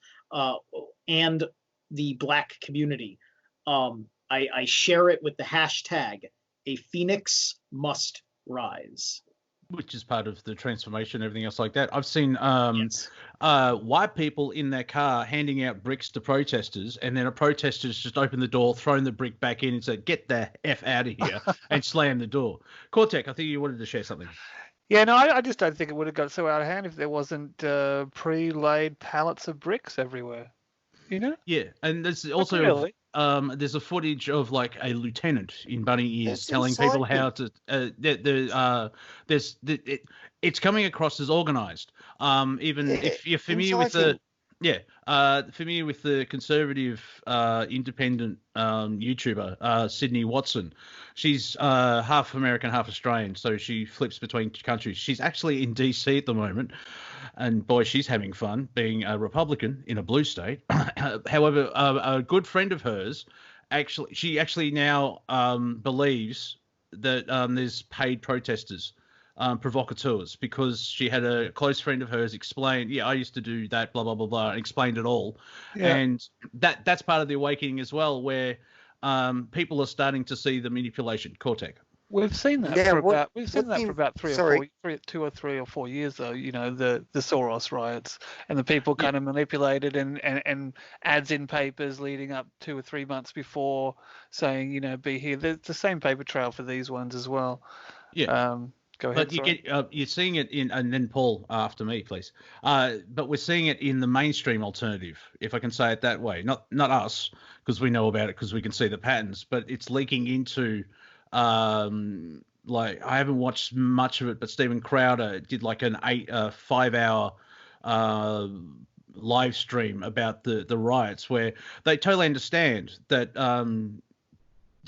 and the Black community, I share it with the hashtag "A Phoenix Must Rise," which is part of the transformation, everything else like that. I've seen white people in their car handing out bricks to protesters, and then a protester's just opened the door, thrown the brick back in, and said, "Get the F out of here," and slammed the door. Cortek, I think you wanted to share something. Yeah, no, I just don't think it would have got so out of hand if there wasn't pre-laid pallets of bricks everywhere. Yeah, and there's also there's a footage of, like, a lieutenant in bunny ears telling people how to. It's coming across as organized. Even if you're familiar with familiar with the conservative independent YouTuber Sydney Watson. She's half American, half Australian, so she flips between countries. She's actually in DC at the moment. And boy, she's having fun being a Republican in a blue state. However, a good friend of hers, she actually now believes that there's paid protesters, provocateurs, because she had a close friend of hers explain, I used to do that, blah, blah, blah, blah, and explained it all. Yeah. And that's part of the awakening as well, where people are starting to see the manipulation. Cortek. We've seen that for about 2 or 3 or 4 years, though. The Sorros riots, and the people kind of manipulated and ads in papers leading up 2 or 3 months before saying, be here. There's the same paper trail for these ones as well. Yeah. Go ahead. But you're seeing it in, and then Paul after me, please. But we're seeing it in the mainstream alternative, if I can say it that way. Not us, because we know about it, because we can see the patterns. But it's leaking into, like, I haven't watched much of it, but Stephen Crowder did like an 5-hour live stream about the riots, where they totally understand that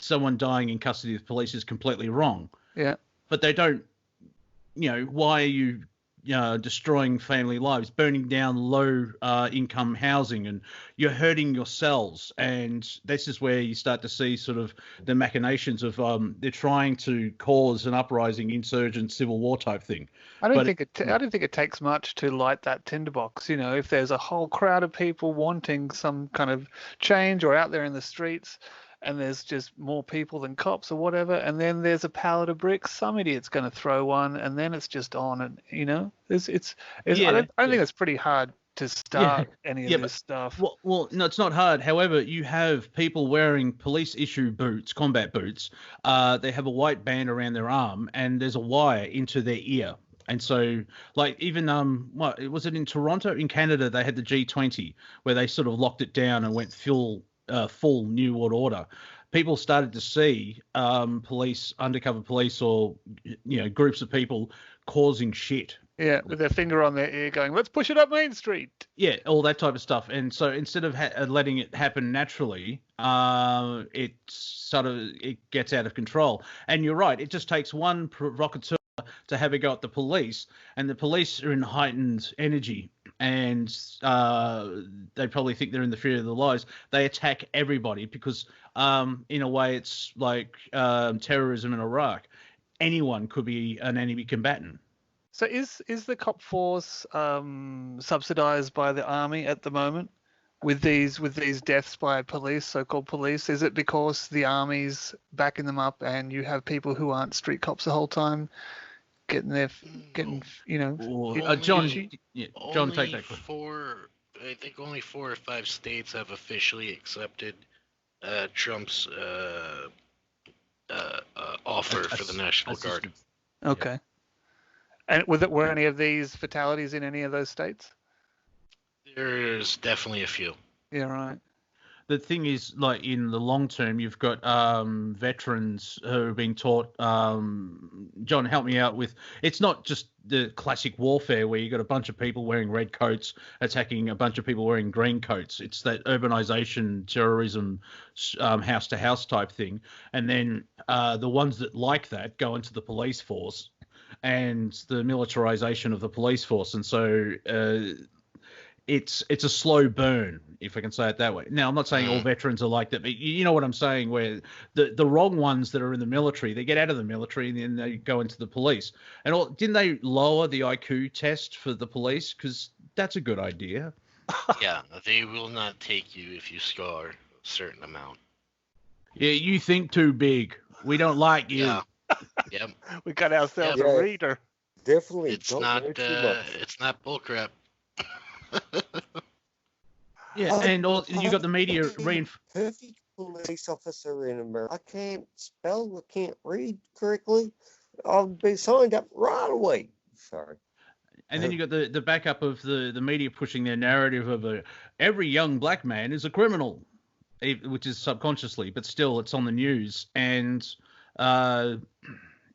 someone dying in custody of the police is completely wrong. Yeah. But they don't. Why are you destroying family lives, burning down low income housing, and you're hurting yourselves? And this is where you start to see sort of the machinations of they're trying to cause an uprising, insurgent, civil war type thing. I don't think it takes much to light that tinderbox. If there's a whole crowd of people wanting some kind of change or out there in the streets, and there's just more people than cops or whatever, and then there's a pallet of bricks, some idiot's going to throw one, and then it's just on. And I don't think it's pretty hard to start any of this stuff. Well, no, it's not hard. However, you have people wearing police issue boots, combat boots. They have a white band around their arm, and there's a wire into their ear. And so, like, even was it in Toronto, in Canada? They had the G20 where they sort of locked it down and went full New World Order. People started to see police, undercover police, or groups of people causing shit. Yeah, with their finger on their ear, going, "Let's push it up Main Street." Yeah, all that type of stuff. And so instead of letting it happen naturally, it gets out of control. And you're right; it just takes one provocateur to have a go at the police, and the police are in heightened energy, and they probably think they're in the fear of their lives. They attack everybody because, in a way, it's like terrorism in Iraq. Anyone could be an enemy combatant. So is the cop force subsidized by the army at the moment with these deaths by police, so-called police? Is it because the army's backing them up, and you have people who aren't street cops the whole time John, John, take that. I think only 4 or 5 states have officially accepted Trump's offer for the National Guard. Okay. And were any of these fatalities in any of those states? There's definitely a few. Yeah, right. The thing is, like, in the long term, you've got veterans who are being taught. John, help me out with. It's not just the classic warfare where you got a bunch of people wearing red coats attacking a bunch of people wearing green coats. It's that urbanization, terrorism, house to house type thing, and then the ones that like that go into the police force, and the militarization of the police force, and so. It's a slow burn, if I can say it that way. Now, I'm not saying all veterans are like that, but you know what I'm saying, where the wrong ones that are in the military, they get out of the military and then they go into the police. And didn't they lower the IQ test for the police? Because that's a good idea. Yeah, they will not take you if you score a certain amount. Yeah, you think too big. We don't like you. Yeah. Yep. We got ourselves a reader. Definitely. It's not bullcrap. Yeah, and you got the media perfect police officer in America. I can't spell, I can't read correctly. I'll be signed up right away. Sorry. And then you got the backup of the media pushing their narrative of every young black man is a criminal, which is subconsciously, but still it's on the news. And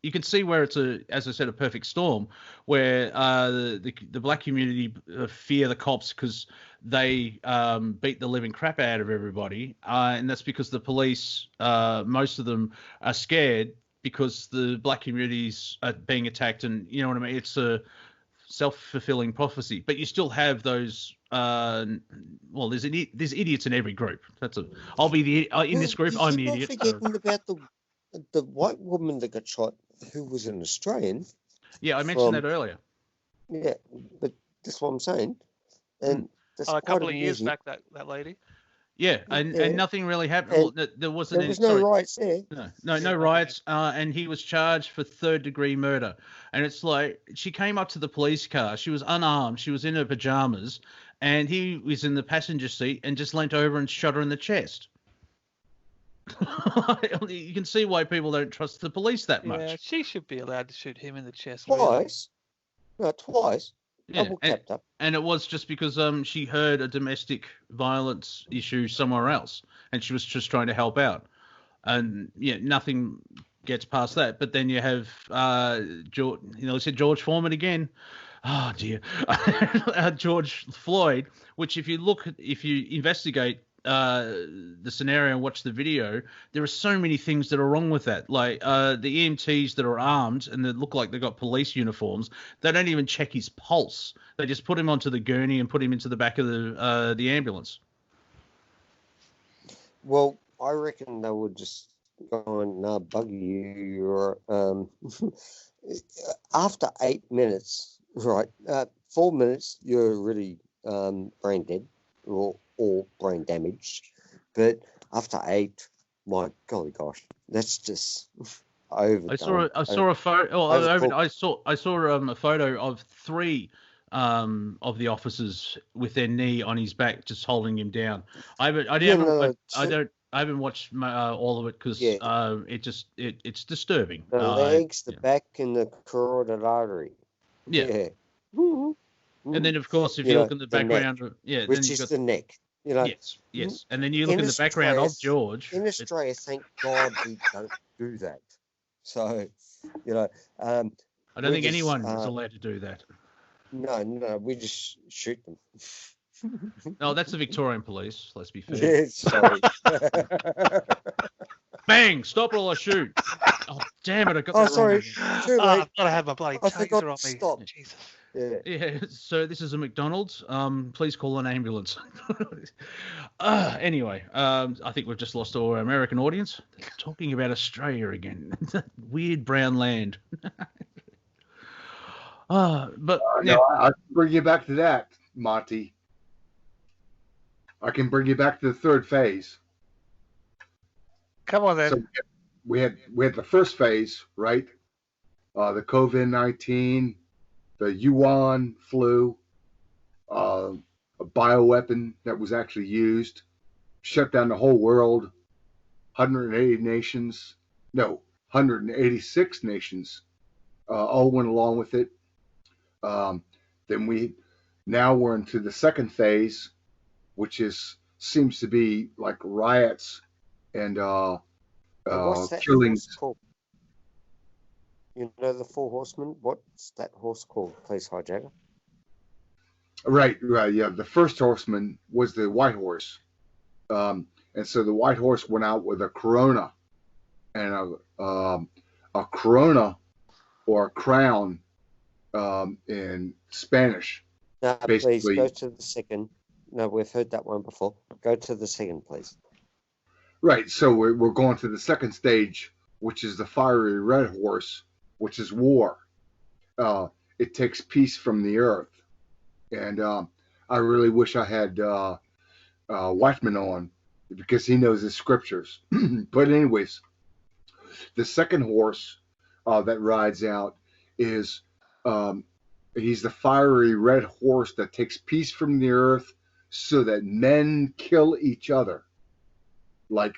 you can see where it's as I said, a perfect storm, where the black community fear the cops because they beat the living crap out of everybody, and that's because the police, most of them, are scared because the black communities are being attacked, and you know what I mean. It's a self-fulfilling prophecy, but you still have those. There's idiots in every group. I'll be in this group. I'm the idiot. Forgetting about the white woman that got shot, who was an Australian. Yeah, I mentioned that earlier. Yeah, but that's what I'm saying. And a couple of years back, that lady. Yeah, and nothing really happened. There was no riots there. No riots. And he was charged for 3rd-degree murder. And it's like, she came up to the police car. She was unarmed. She was in her pajamas, and he was in the passenger seat and just leant over and shot her in the chest. You can see why people don't trust the police that much. Yeah, she should be allowed to shoot him in the chest. Twice. No, twice. Yeah, and it was just because she heard a domestic violence issue somewhere else, and she was just trying to help out, and nothing gets past that. But then you have George, George Foreman again. Oh dear, George Floyd. Which, if you investigate the scenario and watch the video, there are so many things that are wrong with that. Like the EMTs that are armed and that look like they've got police uniforms, they don't even check his pulse. They just put him onto the gurney and put him into the back of the ambulance. Well, I reckon they would just go and bug you. Or after 8 minutes, right? 4 minutes, you're really brain dead or brain damaged, but after 8, my golly gosh, that's just overdone. I saw a photo. I saw a photo of 3 of the officers with their knee on his back, just holding him down. I haven't watched all of it because it's disturbing. The legs, the back, and the carotid artery. Yeah. And then, of course, if you look in the background, which is the neck. Yes. And then you look in the background of George. In Australia, thank God we don't do that. So, I don't think anyone is allowed to do that. No, we just shoot them. No, that's the Victorian police. Let's be fair. Yeah, sorry. Bang! Stop or I shoot. Oh, damn it! I got that sorry. wrong. Too late. I've got to have my bloody taser on me. Stop. Jesus. Yeah. So this is a McDonald's. Please call an ambulance. Anyway, I think we've just lost all our American audience. They're talking about Australia again. Weird brown land. But no, I can bring you back to that, Monty. I can bring you back to the third phase. Come on then. So we had the first phase, right? The COVID-19, the Yuan flu, a bioweapon that was actually used, shut down the whole world. 186 nations all went along with it. Then we're into the second phase, which seems to be like riots and what's that killings. Horse called? The 4 horsemen. What's that horse called, please, HiJacker? Right. Yeah, the first horseman was the white horse, and so the white horse went out with a corona, and a corona or a crown in Spanish. No, basically. Please go to the second. No, we've heard that one before. Go to the second, please. Right. So we're going to the second stage, which is the fiery red horse, which is war. It takes peace from the earth. And I really wish I had Watchman on because he knows his scriptures. But anyways, the second horse that rides out is he's the fiery red horse that takes peace from the earth so that men kill each other like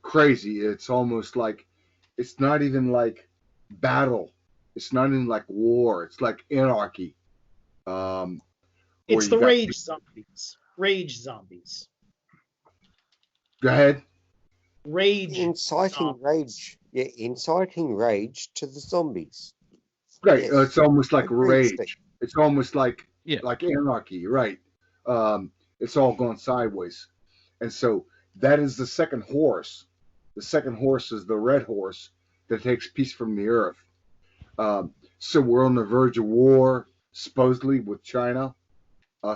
crazy. It's almost like it's not even like battle. It's not even like war. It's like anarchy. It's the rage zombies. Rage zombies. Go ahead. Rage. Inciting rage. Yeah, inciting rage to the zombies. Right. Yes. It's almost like Agreed, rage. Steve. It's almost like anarchy. Right. It's all gone sideways. And so that is the second horse. The second horse is the red horse that takes peace from the earth. So we're on the verge of war, supposedly with China,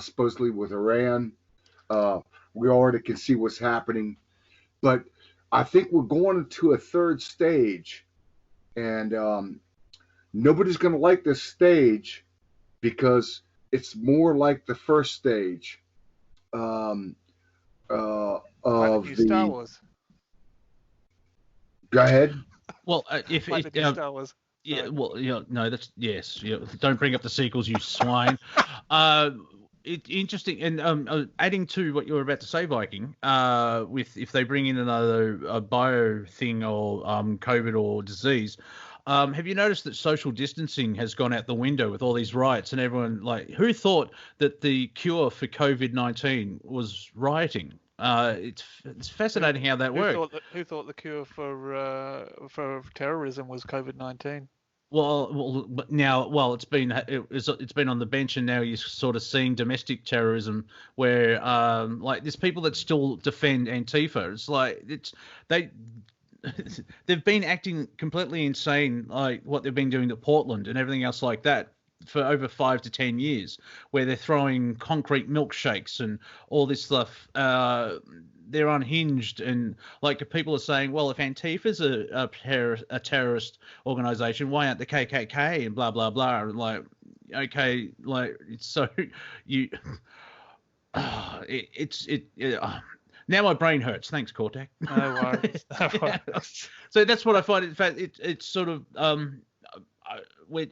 supposedly with Iran. We already can see what's happening. But I think we're going into a third stage. And nobody's going to like this stage because it's more like the first stage of the Star Wars. Go ahead. Well, if Star Wars. Yeah, well, no, that's yes. Don't bring up the sequels, you swine. Interesting, and adding to what you were about to say, Viking, with if they bring in another bio thing or COVID or disease, have you noticed that social distancing has gone out the window with all these riots and everyone who thought that the cure for COVID-19 was rioting? It's fascinating how that worked. Who thought the cure for terrorism was COVID-19? But now, it's been on the bench, and now you're sort of seeing domestic terrorism, where there's people that still defend Antifa. It's they've been acting completely insane, like what they've been doing to Portland and everything else like that for over 5 to 10 years, where they're throwing concrete milkshakes and all this stuff. They're unhinged, and people are saying, well, if Antifa's a terrorist organization, why aren't the KKK and blah blah blah? And okay, so you, now my brain hurts. Thanks, Cortek. No worries. No worries. So that's what I find. In fact, it's sort of we're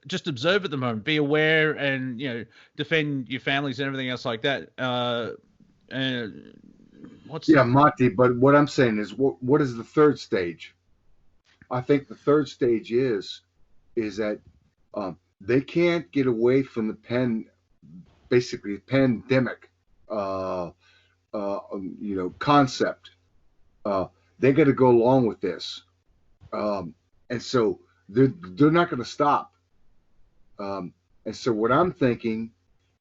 just observe at the moment, be aware, and defend your families and everything else like that. Monty, but what I'm saying is, what is the third stage? I think the third stage is that they can't get away from the pandemic, concept. They got to go along with this, and so they're not going to stop. And so what I'm thinking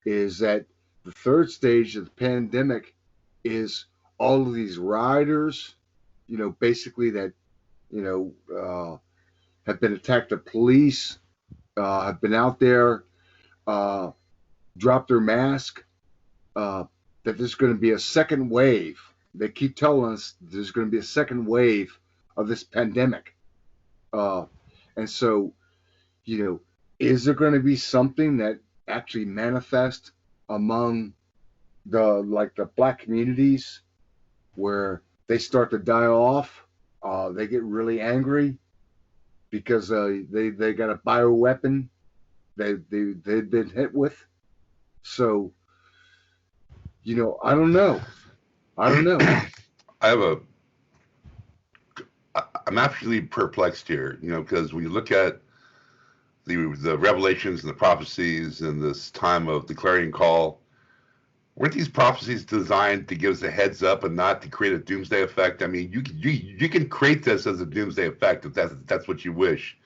is that the third stage of the pandemic is all of these rioters, basically that, have been attacked. The police have been out there, dropped their mask, that there's going to be a second wave. They keep telling us there's going to be a second wave of this pandemic. And so, is there going to be something that actually manifests among the black communities, where they start to die off? They get really angry because they got a bioweapon they've been hit with. So, I don't know. I'm actually perplexed here, because when you look at the revelations and the prophecies in this time of the clarion call, weren't these prophecies designed to give us a heads up and not to create a doomsday effect? I mean, you can create this as a doomsday effect if that's what you wish.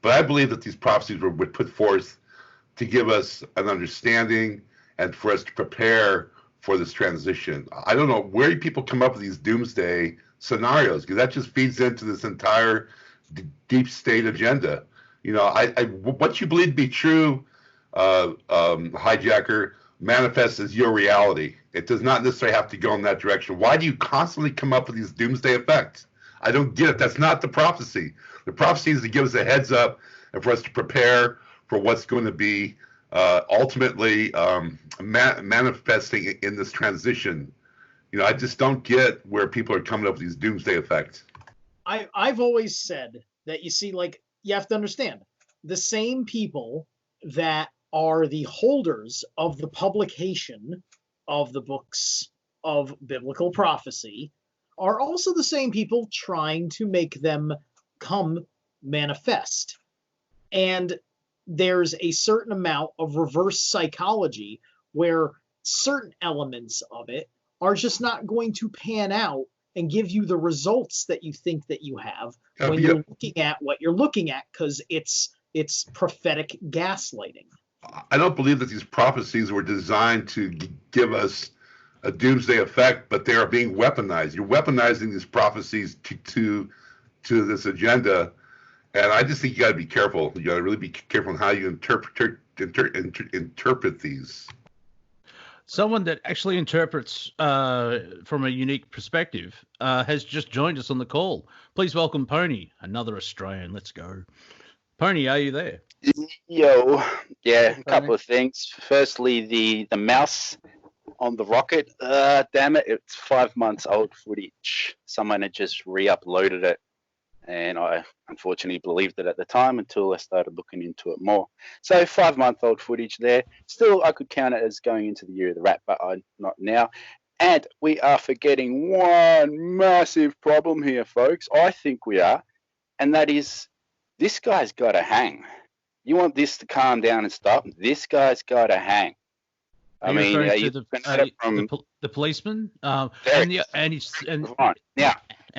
But I believe that these prophecies were put forth to give us an understanding and for us to prepare for this transition. I don't know where people come up with these doomsday scenarios, because that just feeds into this entire deep state agenda. What you believe to be true, HiJacker, manifests as your reality. It does not necessarily have to go in that direction. Why do you constantly come up with these doomsday effects? I don't get it. That's not the prophecy. The prophecy is to give us a heads up and for us to prepare for what's going to be ultimately manifesting in this transition. I just don't get where people are coming up with these doomsday effects. I've always said that, you have to understand, the same people that are the holders of the publication of the books of biblical prophecy are also the same people trying to make them come manifest. And there's a certain amount of reverse psychology where certain elements of it are just not going to pan out and give you the results that you think that you have when you're looking at what you're looking at, because it's prophetic gaslighting. I don't believe that these prophecies were designed to give us a doomsday effect, but they are being weaponized. You're weaponizing these prophecies to this agenda, and I just think you got to be careful. You got to really be careful on how you interpret these. Someone that actually interprets from a unique perspective has just joined us on the call. Please welcome Pony, another Australian. Let's go. Pony, are you there? Yo, yeah, a couple of things. Firstly, the mouse on the rocket, damn it, it's 5 months old footage. Someone had just re-uploaded it, And I unfortunately believed it at the time until I started looking into it more. So 5-month-old footage there. Still, I could count it as going into the year of the rat, but I'm not now. And we are forgetting one massive problem here, folks. I think we are. And that is, this guy's got to hang. You want this to calm down and stop? This guy's got to hang. I mean, the policeman, and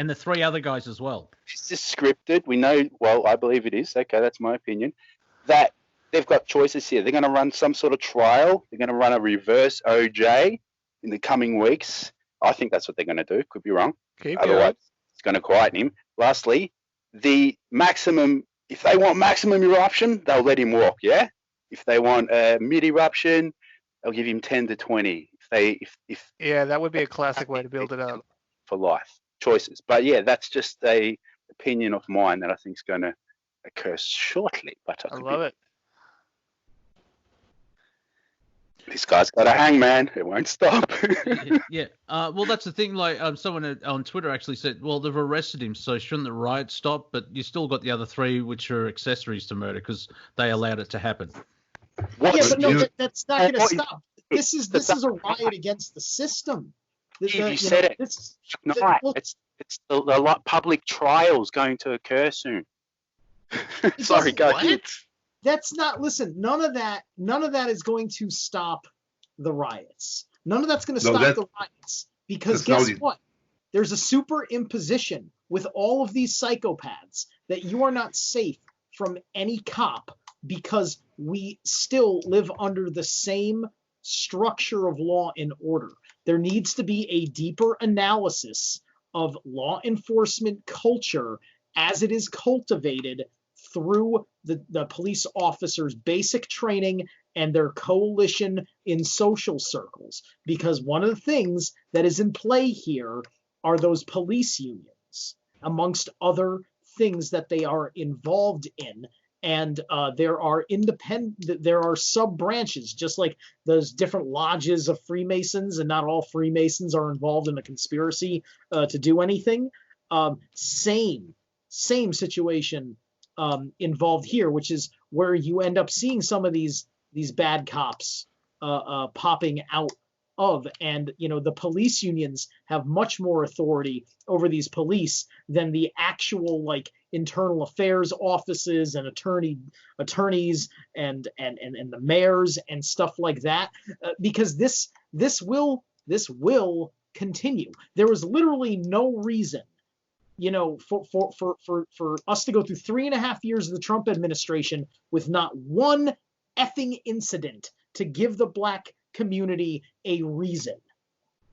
the 3 other guys as well. This is scripted. We know. Well, I believe it is. Okay, that's my opinion. That they've got choices here. They're going to run some sort of trial. They're going to run a reverse OJ in the coming weeks. I think that's what they're going to do. Could be wrong. Otherwise, it's going to quieten him. Lastly, the maximum. If they want maximum eruption, they'll let him walk. Yeah. If they want mid eruption, they'll give him 10 to 20. Yeah, that would be a classic way to build it up. For life choices. But yeah, that's just a opinion of mine that I think is going to occur shortly. But I love it. This guy's got a hang, man. It won't stop. Yeah. Well, that's the thing. Like, someone on Twitter actually said, well, they've arrested him, so shouldn't the riot stop? But you still got the other 3, which are accessories to murder, because they allowed it to happen. But no, that's not going to stop. This is a riot against the system. You said it. It's the public trials going to occur soon. Sorry, go ahead. That's not. Listen, none of that is going to stop the riots. None of that's going to stop the riots, because guess what? There's a superimposition with all of these psychopaths that you are not safe from any cop, because we still live under the same structure of law and order. There needs to be a deeper analysis of law enforcement culture as it is cultivated through the police officers' basic training and their coalition in social circles. Because one of the things that is in play here are those police unions, amongst other things that they are involved in. And there are sub branches, just like those different lodges of Freemasons, and not all Freemasons are involved in a conspiracy to do anything. Same situation involved here, which is where you end up seeing some of these bad cops popping out of. And the police unions have much more authority over these police than the actual internal affairs offices and attorneys and the mayors and stuff like that, because this will continue. There was literally no reason for us to go through 3.5 years of the Trump administration with not one effing incident to give the black community a reason.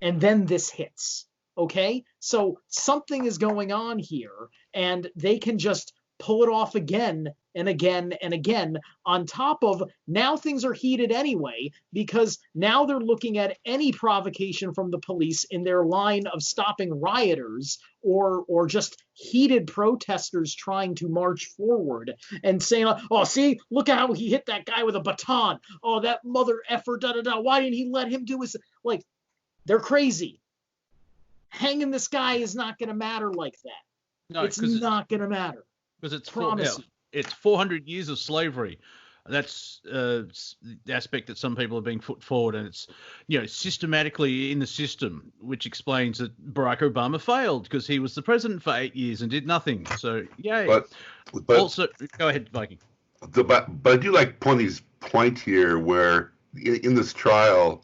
And then this hits. Okay? So something is going on here, and they can just pull it off again and again and again, on top of now things are heated anyway, because now they're looking at any provocation from the police in their line of stopping rioters or just heated protesters trying to march forward and saying, oh, see, look at how he hit that guy with a baton. Oh, that mother effer, da-da-da. Why didn't he let him do his... They're crazy. Hanging this guy is not going to matter like that. No, it's not going to matter. Because it's 400 years of slavery. That's the aspect that some people are being put forward, and it's systematically in the system, which explains that Barack Obama failed because he was the president for 8 years and did nothing. So yay. But also, go ahead, Viking. But I do like Pony's point here, where in this trial,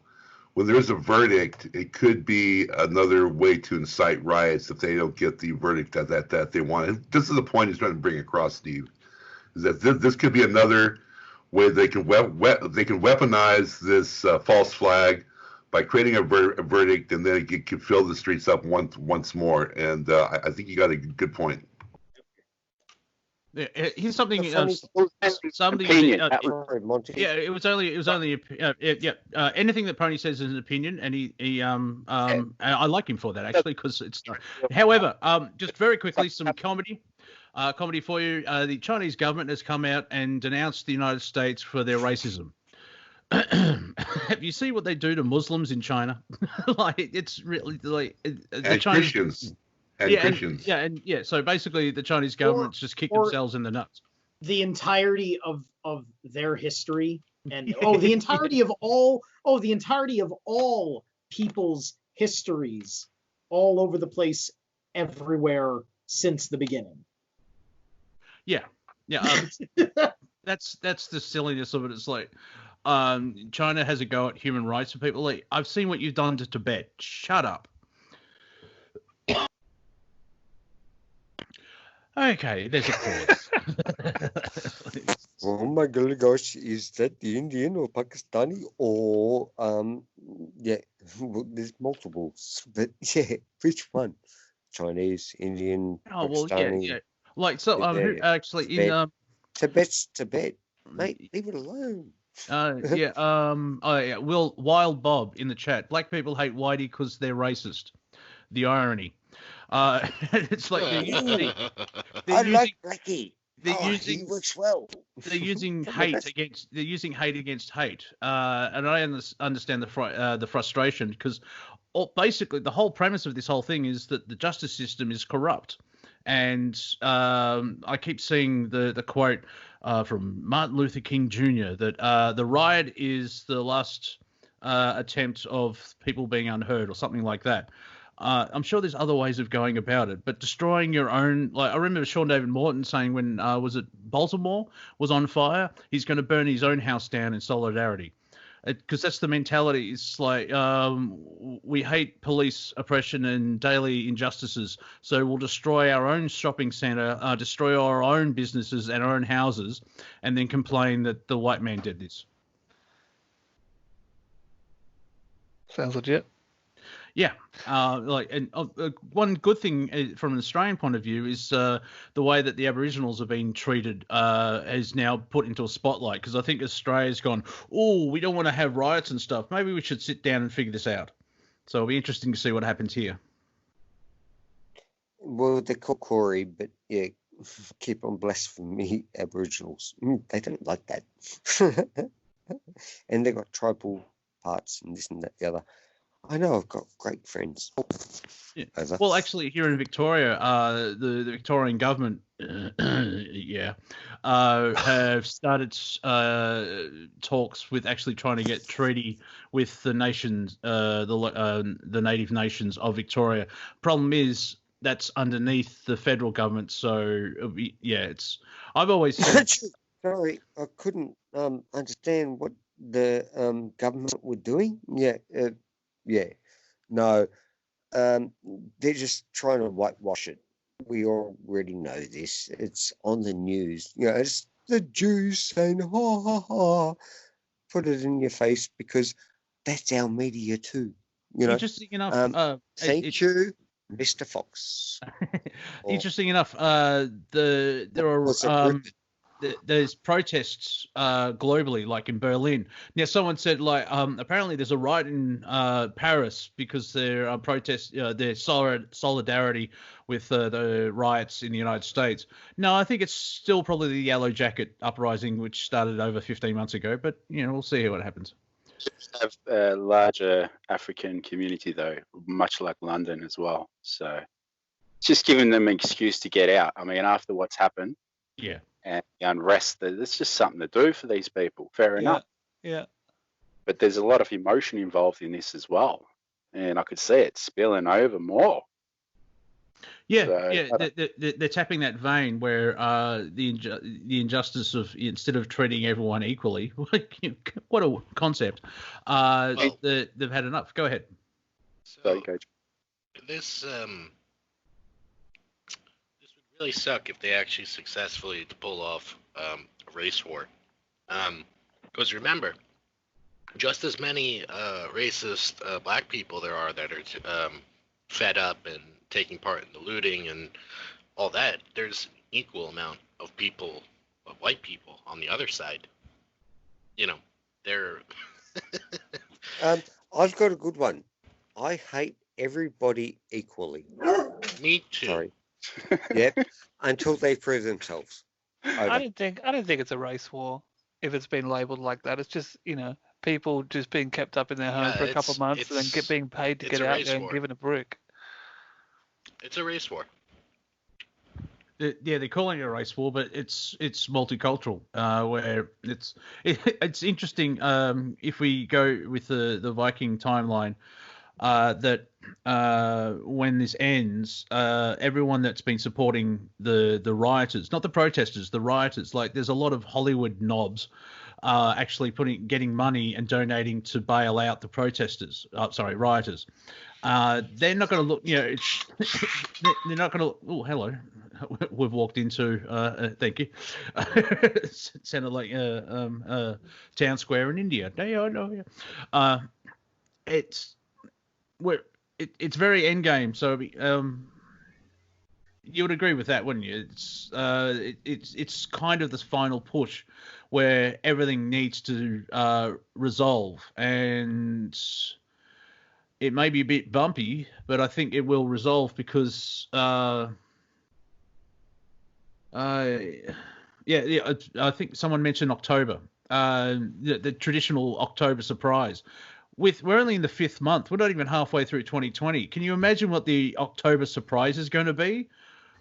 when there's a verdict, it could be another way to incite riots if they don't get the verdict that they want. And this is the point he's trying to bring across, Steve, is that this could be another way they can weaponize this false flag by creating a verdict, and then it can fill the streets up once more. And I think you got a good point. Yeah, here's something. Something. It was only. Anything that Pony says is an opinion, and I like him for that actually, because it's. However, just very quickly, some comedy for you. The Chinese government has come out and denounced the United States for their racism. Have you seen what they do to Muslims in China? It's really the Chinese. Christians. and Christians. So basically, the Chinese government's just kicked themselves in the nuts. The entirety of their history, and the entirety of all people's histories, all over the place, everywhere since the beginning. Yeah. That's the silliness of it. It's like China has a go at human rights for people. Like, I've seen what you've done to Tibet. Shut up. Okay, there's a pause. Oh my gosh, is that the Indian or Pakistani or there's multiples, but which one? Chinese, Indian, Pakistani. Yeah. Like, so actually Tibet. in Tibet's Tibet, mate, leave it alone. Wild Bob in the chat. Black people hate whitey because they're racist. The irony. It's like I like Blackie. He works well. They're using hate against hate, and I understand the frustration, because basically the whole premise of this whole thing is that the justice system is corrupt, and I keep seeing the quote from Martin Luther King Jr. that the riot is the last attempt of people being unheard, or something like that. I'm sure there's other ways of going about it, but destroying your own, like I remember Sean David Morton saying when was it Baltimore was on fire, he's going to burn his own house down in solidarity, because that's the mentality. It's like we hate police oppression and daily injustices, so we'll destroy our own shopping centre, destroy our own businesses and our own houses, and then complain that the white man did this. Sounds legit. Yeah, one good thing from an Australian point of view is the way that the Aboriginals are being treated is now put into a spotlight, because I think Australia's gone, oh, we don't want to have riots and stuff. Maybe we should sit down and figure this out. So it'll be interesting to see what happens here. Well, they're called Corey, but yeah, keep on blasphemy Aboriginals. They don't like that. And they've got tribal parts and this and that, the other. I know, I've got great friends. Yeah. Well, actually, here in Victoria, the Victorian government, have started talks with actually trying to get treaty with the nations, the native nations of Victoria. Problem is that's underneath the federal government, so it's. I've always said. Sorry, I couldn't understand what the government were doing. No, they're just trying to whitewash it. We already know this. It's on the news. It's the Jews saying, ha, ha, ha. Put it in your face, because that's our media too. Interesting enough. Thank you, Mr. Fox. Interesting enough, there are... There's protests globally, like in Berlin. Now, someone said, like, apparently there's a riot in Paris because there are protests, their solidarity with the riots in the United States. No, I think it's still probably the Yellow Jacket uprising, which started over 15 months ago. But, we'll see what happens. Have a larger African community, though, much like London as well. So it's just giving them an excuse to get out. I mean, after what's happened. Yeah. And the unrest, there's just something to do for these people. Fair enough. Yeah. But there's a lot of emotion involved in this as well. And I could see it spilling over more. Yeah, so, they're tapping that vein where the injustice of, instead of treating everyone equally, what a concept, they've had enough. Go ahead. So, this really suck if they actually successfully pull off a race war, because remember, just as many racist black people there are that are fed up and taking part in the looting and all that, there's equal amount of white people on the other side. They're I've got a good one. I hate everybody equally. Me too. Sorry. Yep. Until they prove themselves. I don't think it's a race war if it's been labelled like that. It's just people just being kept up in their home for a couple of months and then being paid to get out there and given a brick. It's a race war. Yeah, they're calling it a race war, but it's multicultural. Where it's interesting. If we go with the Viking timeline, that when this ends, everyone that's been supporting the rioters, not the protesters, the rioters, like there's a lot of Hollywood knobs actually getting money and donating to bail out the protesters. Rioters. They're not going to look. They're not going to. Oh, hello. We've walked into. Thank you. It sounded like town square in India. It's very end game. So you would agree with that, wouldn't you? It's kind of this final push where everything needs to resolve, and it may be a bit bumpy, but I think it will resolve because I think someone mentioned October, the traditional October surprise. We're only in the 5th month. We're not even halfway through 2020. Can you imagine what the October surprise is going to be?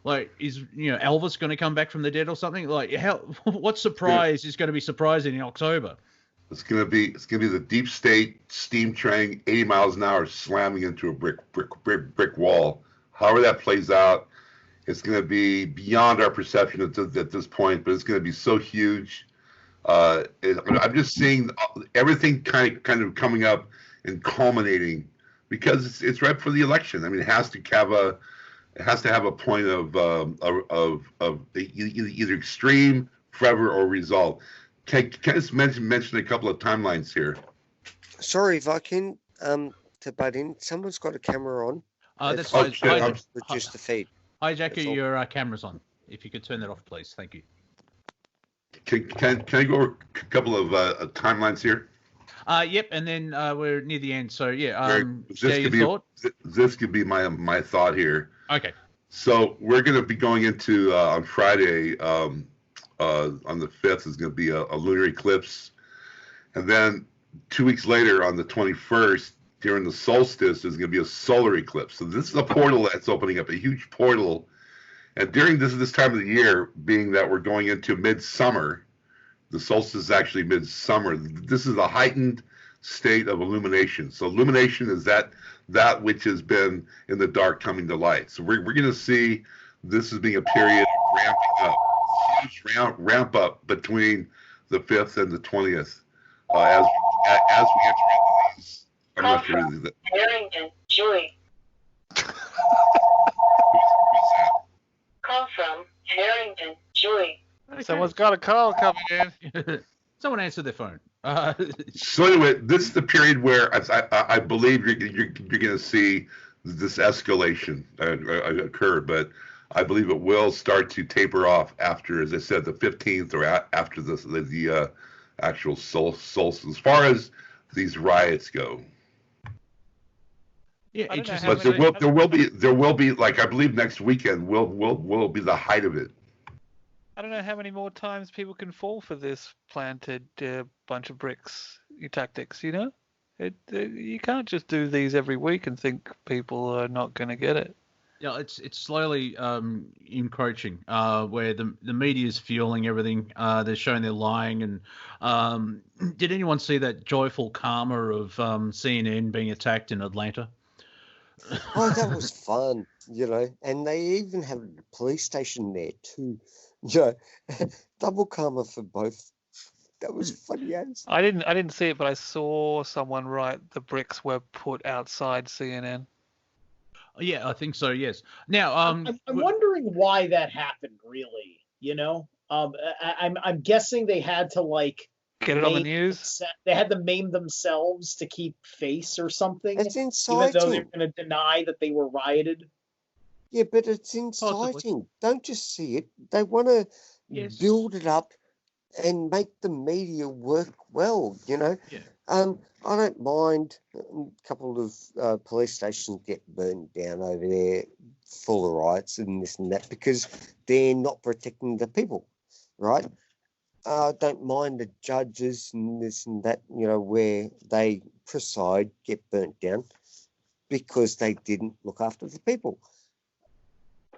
Like, is Elvis going to come back from the dead or something? Like, what surprise is going to be surprising in October? It's gonna be the deep state steam train, 80 miles an hour, slamming into a brick wall. However that plays out, it's gonna be beyond our perception at this point. But it's gonna be so huge. I'm just seeing everything kind of coming up and culminating because it's right for the election. I mean, it has to have a point of either extreme, fervor, or resolve. Can I just mention a couple of timelines here? Sorry, Viking, to butt in. Someone's got a camera on. That's fine. Reduce the feed. HiJacker, your camera's on. If you could turn that off, please. Thank you. Can I go over a couple of timelines here? Yep, and then we're near the end. So yeah, this could be my thought here. Okay. So we're going to be going into on Friday. On the 5th is going to be a lunar eclipse, and then 2 weeks later on the 21st during the solstice is going to be a solar eclipse. So this is a portal that's opening up, a huge portal, and during this time of the year, being that we're going into midsummer, the solstice is actually midsummer. This is a heightened state of illumination. So illumination is that which has been in the dark coming to light. So we're going to see this as being a period of ramping up. Huge ramp up between the 5th and the 20th as we enter into these. I'm not sure who that. Harrington, Julie. Who's that? Call from Harrington, Julie. Okay. Someone's got a call coming in. Someone answered their phone. So anyway, this is the period where I believe you're going to see this escalation occur, but I believe it will start to taper off after, as I said, the 15th or after the actual solstice, as far as these riots go. Yeah, but there will be like I believe next weekend will be the height of it. I don't know how many more times people can fall for this planted bunch of bricks tactics. You can't just do these every week and think people are not going to get it. Yeah, it's slowly encroaching, where the media is fueling everything. They're showing they're lying. And did anyone see that joyful karma of CNN being attacked in Atlanta? Oh, that was fun, and they even have a police station there too. Double karma for both. That was funny as. I didn't see it, but I saw someone write the bricks were put outside CNN. Yeah, I think so. Yes. Now, I'm wondering why that happened. Really, I'm guessing they had to get it on the news. They had to maim themselves to keep face or something. It's inciting. Even though they're going to deny that they were rioted. Yeah, but it's inciting. Possibly. Don't just see it. They want to build it up and make the media work well. Yeah. I don't mind a couple of police stations get burned down over there full of riots and this and that because they're not protecting the people, right? I don't mind the judges and this and that, where they preside get burnt down because they didn't look after the people.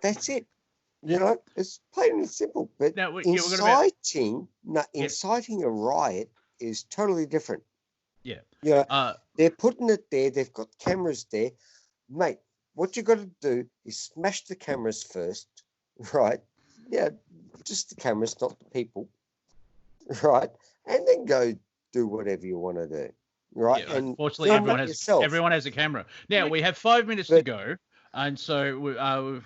that's it. You know, it's plain and simple. But now, inciting a riot is totally different. Yeah. Yeah. They're putting it there. They've got cameras there, mate. What you got to do is smash the cameras first, right? Yeah, just the cameras, not the people, right? And then go do whatever you want to do, right? Yeah, and unfortunately, everyone has a camera. Now, we have 5 minutes to go, and so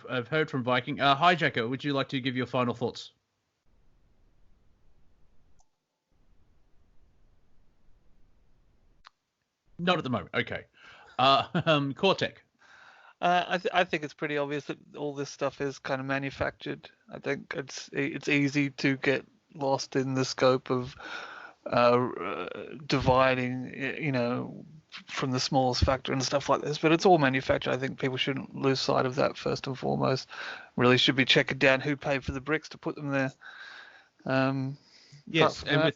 I've heard from Viking. HiJacker, would you like to give your final thoughts? Not at the moment. Okay. Cortek. I think it's pretty obvious that all this stuff is kind of manufactured. I think it's easy to get lost in the scope of dividing, you know, from the smallest factor and stuff like this. But it's all manufactured. I think people shouldn't lose sight of that first and foremost. Really should be checking down who paid for the bricks to put them there. Yes, and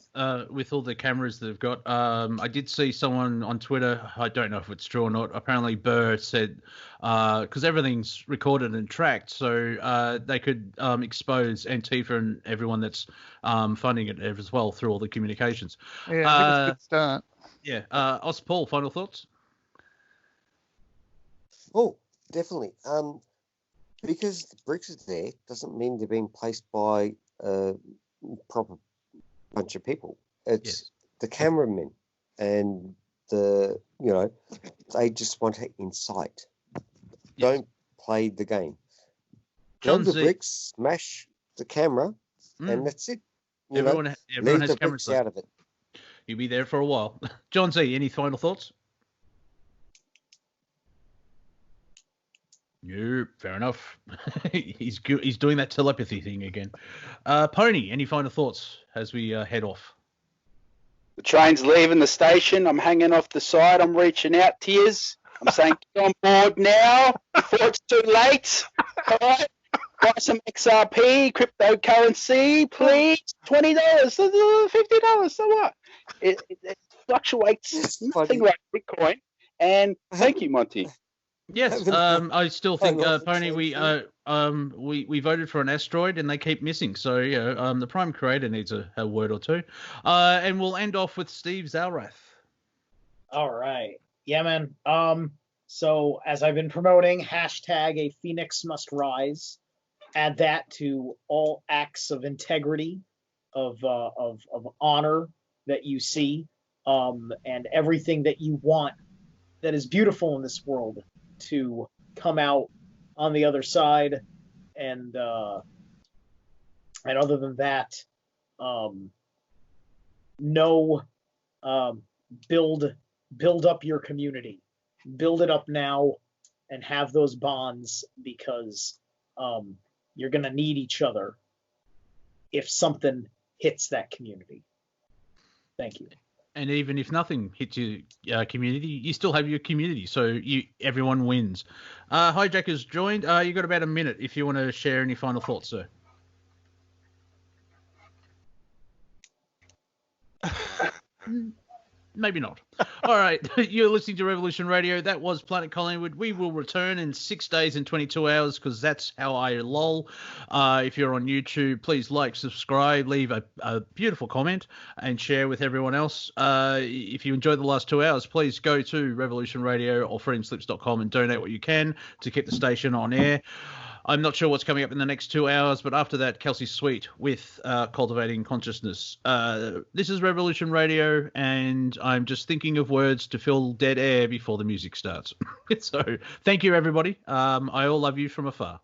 with all the cameras they've got, I did see someone on Twitter, I don't know if it's true or not, apparently Burr said, because everything's recorded and tracked, so they could expose Antifa and everyone that's funding it as well through all the communications. Yeah, I think it's a good start. Yeah, AustPaul, final thoughts? Oh, definitely. Because the bricks are there doesn't mean they're being placed by proper bunch of people. It's the cameramen and they just want to incite. Don't play the game. Grab the bricks, smash the camera, and that's it. Everyone leave has the cameras bricks out of it. You'll be there for a while. John Z, any final thoughts? No, fair enough. He's doing that telepathy thing again. Pony, any final thoughts as we head off? The train's leaving the station. I'm hanging off the side. I'm reaching out to yous. I'm saying, get on board now before it's too late. All right? Buy some XRP, cryptocurrency, please. $20, $50, so what? It fluctuates nothing like Bitcoin. And thank you, Monty. Yes, I still think, Pony, we voted for an asteroid and they keep missing. So, the Prime Creator needs a word or two. And we'll end off with Steve Zerilath. All right. Yeah, man. So as I've been promoting, hashtag a phoenix must rise. Add that to all acts of integrity, of honor that you see, and everything that you want that is beautiful in this world to come out on the other side, and other than that, build up your community, build it up now, and have those bonds, because you're gonna need each other if something hits that community. Thank you. And even if nothing hits your community, you still have your community, so everyone wins. HiJacker's joined. You've got about a minute if you want to share any final thoughts, sir. Maybe not. All right, you're listening to Revolution Radio. That was Planet Collingwood. We will return in 6 days and 22 hours because that's how I lol. If you're on YouTube, please like, subscribe, leave a beautiful comment, and share with everyone else. If you enjoyed the last 2 hours, please go to Revolution Radio or freedomslips.com and donate what you can to keep the station on air. I'm not sure what's coming up in the next 2 hours, but after that, Kelsey Sweet with Cultivating Consciousness. This is Revolution Radio, and I'm just thinking of words to fill dead air before the music starts. So thank you, everybody. I all love you from afar.